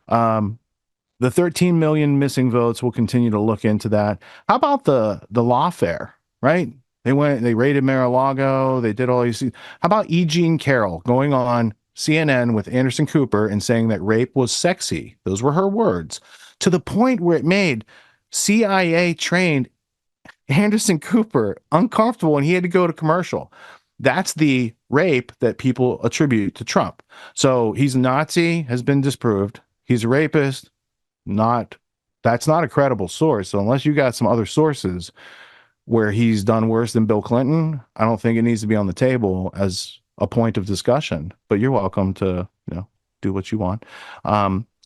The 13 million missing votes, we'll continue to look into that. How about the lawfare, right? They raided Mar-a-Lago. They did all these. How about E. Jean Carroll going on CNN with Anderson Cooper and saying that rape was sexy? Those were her words, to the point where it made CIA trained Anderson Cooper uncomfortable and he had to go to commercial. That's the rape that people attribute to Trump. So he's a Nazi, has been disproved. He's a rapist. That's not a credible source. So unless you got some other sources where he's done worse than Bill Clinton, I don't think it needs to be on the table as a point of discussion. But you're welcome to, do what you want.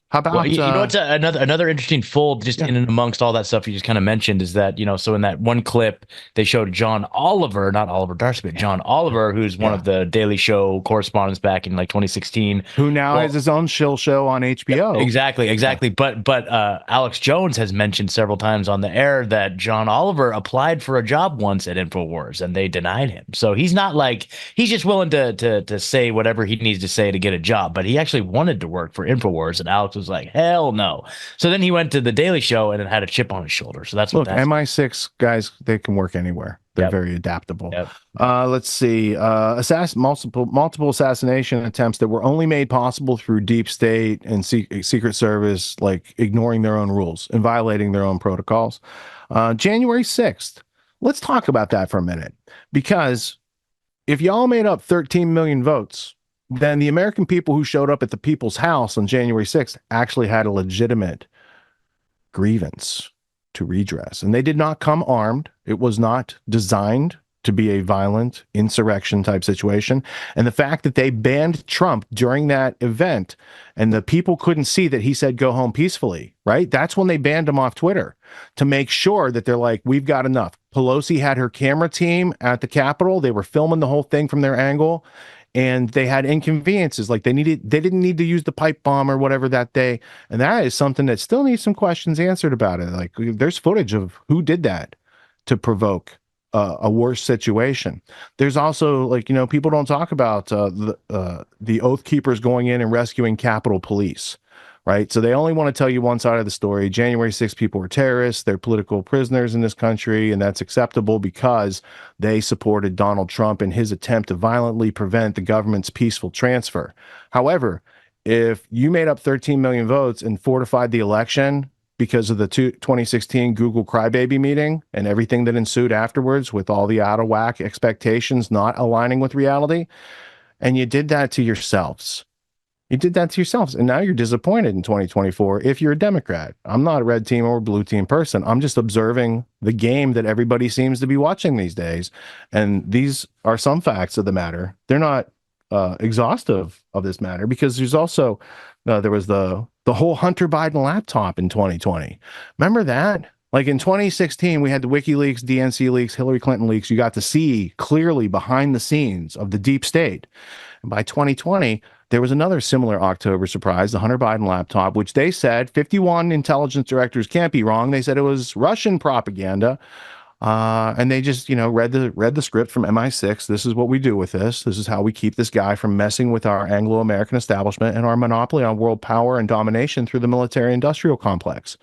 How about you know what's another interesting fold just in and amongst all that stuff you just kind of mentioned is that, so in that one clip they showed John Oliver, not Oliver Darcy, but John Oliver, who's one of the Daily Show correspondents back in 2016, who now has his own shill show on HBO. Exactly. Yeah. But Alex Jones has mentioned several times on the air that John Oliver applied for a job once at InfoWars and they denied him. So he's not he's just willing to say whatever he needs to say to get a job, but he actually wanted to work for InfoWars and Alex was like, hell no. So then he went to the Daily Show and it had a chip on his shoulder. So that's what MI6 guys, they can work anywhere. They're very adaptable. Let's see. Multiple assassination attempts that were only made possible through deep state and Secret Service, ignoring their own rules and violating their own protocols. January 6th. Let's talk about that for a minute, because if y'all made up 13 million votes, then the American people who showed up at the People's House on January 6th actually had a legitimate grievance to redress. And they did not come armed. It was not designed to be a violent insurrection type situation. And the fact that they banned Trump during that event and the people couldn't see that he said, go home peacefully, right? That's when they banned him off Twitter, to make sure that they're like, we've got enough. Pelosi had her camera team at the Capitol. They were filming the whole thing from their angle. And they had inconveniences, they didn't need to use the pipe bomb or whatever that day. And that is something that still needs some questions answered about it. There's footage of who did that to provoke a worse situation. There's also people don't talk about the Oath Keepers going in and rescuing Capitol Police. Right. So they only want to tell you one side of the story. January 6th people were terrorists. They're political prisoners in this country. And that's acceptable because they supported Donald Trump in his attempt to violently prevent the government's peaceful transfer. However, if you made up 13 million votes and fortified the election because of the 2016 Google crybaby meeting and everything that ensued afterwards with all the out of whack expectations not aligning with reality, And you did that to yourselves. You did that to yourselves. And now you're disappointed in 2024 if you're a Democrat. I'm not a red team or blue team person. I'm just observing the game that everybody seems to be watching these days. And these are some facts of the matter. They're not exhaustive of this matter, because there's also, there was the whole Hunter Biden laptop in 2020. Remember that? Like in 2016, we had the WikiLeaks, DNC leaks, Hillary Clinton leaks. You got to see clearly behind the scenes of the deep state. And by 2020, there was another similar October surprise, the Hunter Biden laptop, which they said 51 intelligence directors can't be wrong. They said it was Russian propaganda. And they just, read the script from MI6. This is what we do with this. This is how we keep this guy from messing with our Anglo-American establishment and our monopoly on world power and domination through the military-industrial complex.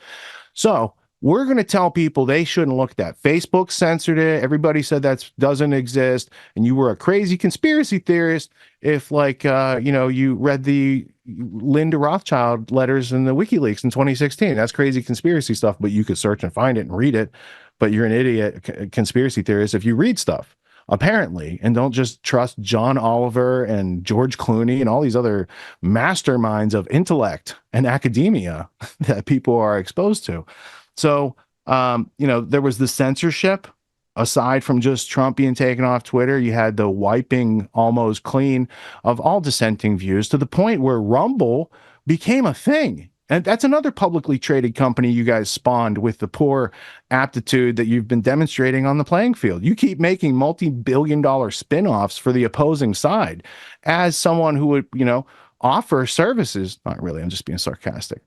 So we're going to tell people they shouldn't look at that. Facebook censored it. Everybody said that doesn't exist. And you were a crazy conspiracy theorist if, you read the Linda Rothschild letters in the WikiLeaks in 2016. That's crazy conspiracy stuff, but you could search and find it and read it. But you're an idiot conspiracy theorist if you read stuff, apparently, and don't just trust John Oliver and George Clooney and all these other masterminds of intellect and academia that people are exposed to. So, there was the censorship. Aside from just Trump being taken off Twitter, you had the wiping almost clean of all dissenting views, to the point where Rumble became a thing. And that's another publicly traded company you guys spawned with the poor aptitude that you've been demonstrating on the playing field. You keep making multi-billion-dollar spin-offs for the opposing side as someone who would, offer services. Not really, I'm just being sarcastic.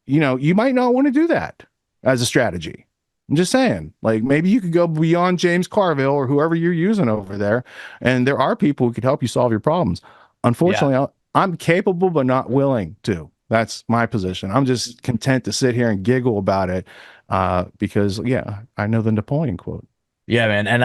You might not want to do that as a strategy. I'm just saying, like, maybe you could go beyond James Carville or whoever you're using over there. And there are people who could help you solve your problems. Unfortunately, I'm capable, but not willing to. That's my position. I'm just content to sit here and giggle about it because, I know the Napoleon quote. Yeah, man. And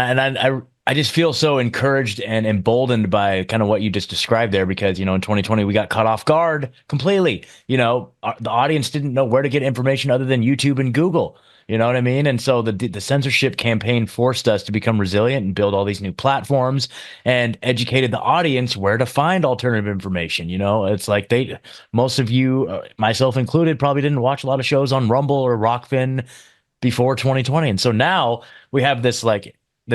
I just feel so encouraged and emboldened by kind of what you just described there, because, in 2020, we got caught off guard completely. The audience didn't know where to get information other than YouTube and Google. You know what I mean? And so the censorship campaign forced us to become resilient and build all these new platforms and educated the audience where to find alternative information. It's like most of you, myself included, probably didn't watch a lot of shows on Rumble or Rockfin before 2020. And so now we have this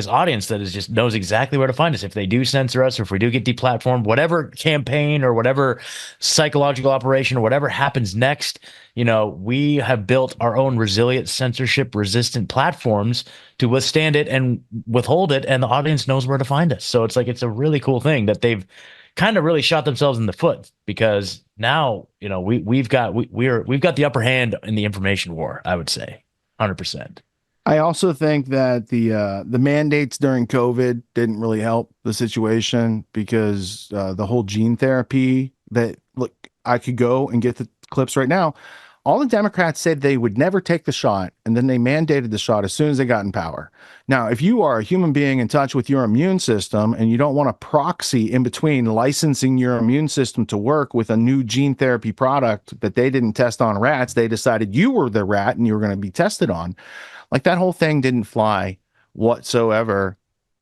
audience that just knows exactly where to find us if they do censor us, or if we do get deplatformed, whatever campaign or whatever psychological operation or whatever happens next. We have built our own resilient, censorship resistant platforms to withstand it and withhold it, and the audience knows where to find us. So it's a really cool thing that they've kind of really shot themselves in the foot, because now we've got the upper hand in the information war. I would say 100%. I also think that the mandates during COVID didn't really help the situation, because the whole gene therapy I could go and get the clips right now. All the Democrats said they would never take the shot, and then they mandated the shot as soon as they got in power. Now, if you are a human being in touch with your immune system and you don't want a proxy in between licensing your immune system to work with a new gene therapy product that they didn't test on rats, they decided you were the rat and you were going to be tested on. Like, that whole thing didn't fly whatsoever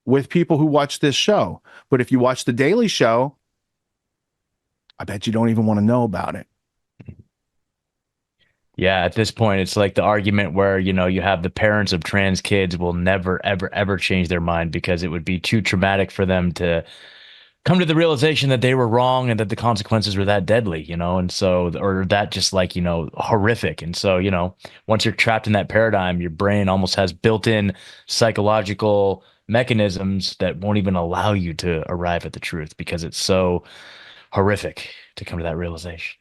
with people who watch this show. But if you watch The Daily Show, I bet you don't even want to know about it. Yeah, at this point, it's like the argument where, you have the parents of trans kids will never, ever, ever change their mind, because it would be too traumatic for them to come to the realization that they were wrong and that the consequences were that deadly, and so, or that just horrific. And so, once you're trapped in that paradigm, your brain almost has built-in psychological mechanisms that won't even allow you to arrive at the truth, because it's so horrific to come to that realization.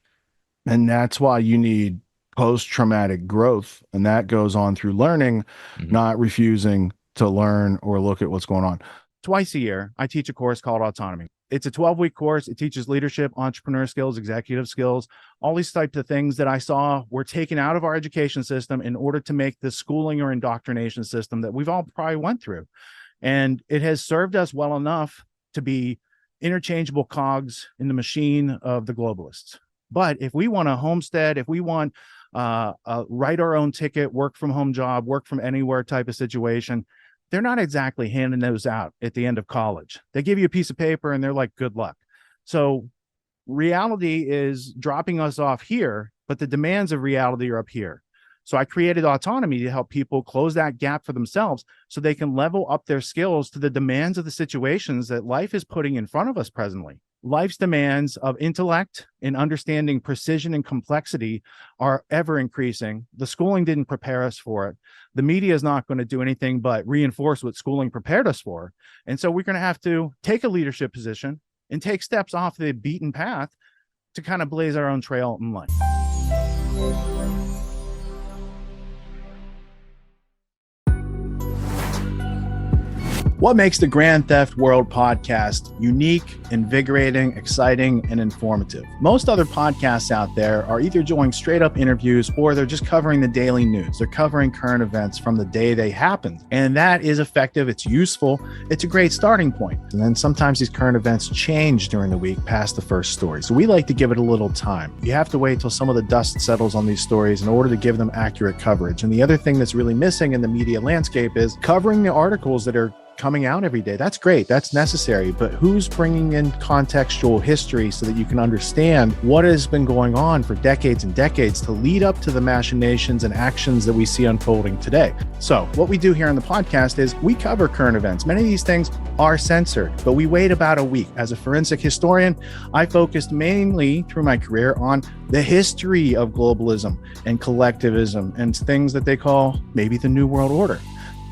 And that's why you need post-traumatic growth, and that goes on through learning, not refusing to learn or look at what's going on. Twice a year, I teach a course called Autonomy. It's a 12-week course. It teaches leadership, entrepreneur skills, executive skills, all these types of things that I saw were taken out of our education system in order to make the schooling or indoctrination system that we've all probably went through. And it has served us well enough to be interchangeable cogs in the machine of the globalists. But if we want a homestead, if we want write our own ticket, work from home job, work from anywhere type of situation, they're not exactly handing those out at the end of college. They give you a piece of paper and they're like, good luck. So reality is dropping us off here, but the demands of reality are up here. So I created Autonomy to help people close that gap for themselves so they can level up their skills to the demands of the situations that life is putting in front of us presently. Life's demands of intellect and understanding precision and complexity are ever increasing. The schooling didn't prepare us for it. The media is not going to do anything but reinforce what schooling prepared us for. And so we're going to have to take a leadership position and take steps off the beaten path to kind of blaze our own trail in life. What makes the Grand Theft World podcast unique, invigorating, exciting, and informative? Most other podcasts out there are either doing straight up interviews or they're just covering the daily news. They're covering current events from the day they happened. And that is effective. It's useful. It's a great starting point. And then sometimes these current events change during the week past the first story. So we like to give it a little time. You have to wait till some of the dust settles on these stories in order to give them accurate coverage. And the other thing that's really missing in the media landscape is covering the articles that are coming out every day. That's great. That's necessary. But who's bringing in contextual history so that you can understand what has been going on for decades and decades to lead up to the machinations and actions that we see unfolding today? So what we do here on the podcast is we cover current events. Many of these things are censored, but we wait about a week. As a forensic historian, I focused mainly through my career on the history of globalism and collectivism and things that they call maybe the New World Order.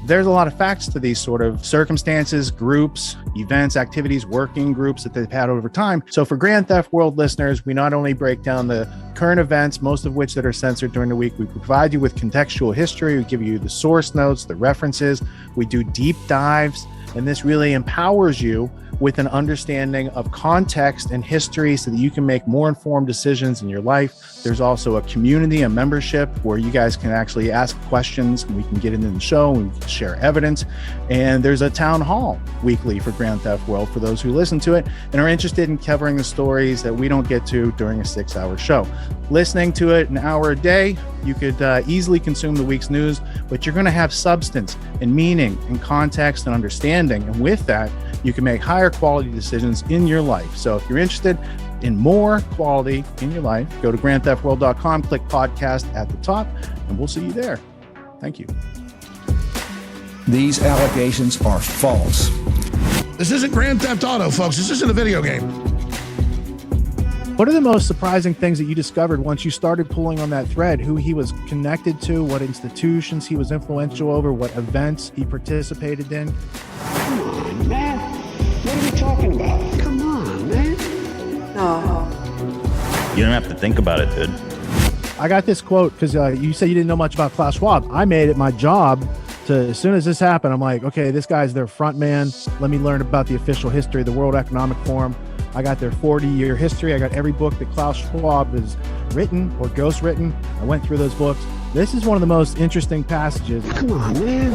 There's a lot of facts to these sort of circumstances, groups, events, activities, working groups that they've had over time. So for Grand Theft World listeners, we not only break down the current events, most of which that are censored during the week, we provide you with contextual history, we give you the source notes, the references, we do deep dives, and this really empowers you with an understanding of context and history so that you can make more informed decisions in your life. There's also a community, a membership where you guys can actually ask questions and we can get into the show and we can share evidence. And there's a town hall weekly for Grand Theft World for those who listen to it and are interested in covering the stories that we don't get to during a 6-hour show. Listening to it an hour a day, you could easily consume the week's news, but you're going to have substance and meaning and context and understanding. And with that, you can make higher quality decisions in your life. So if you're interested in more quality in your life, go to grandtheftworld.com, click podcast at the top, and we'll see you there. Thank you. These allegations are false. This isn't Grand Theft Auto, folks. This isn't a video game. What are the most surprising things that you discovered once you started pulling on that thread? Who he was connected to, what institutions he was influential over, what events he participated in? Come on, man. What are we talking about? Come on, man. No. You don't have to think about it, dude. I got this quote because you said you didn't know much about Klaus Schwab. I made it my job to, as soon as this happened, I'm like, okay, this guy's their front man. Let me learn about the official history of the World Economic Forum. I got their 40-year history. I got every book that Klaus Schwab has written or ghostwritten. I went through those books. This is one of the most interesting passages. Come on, man.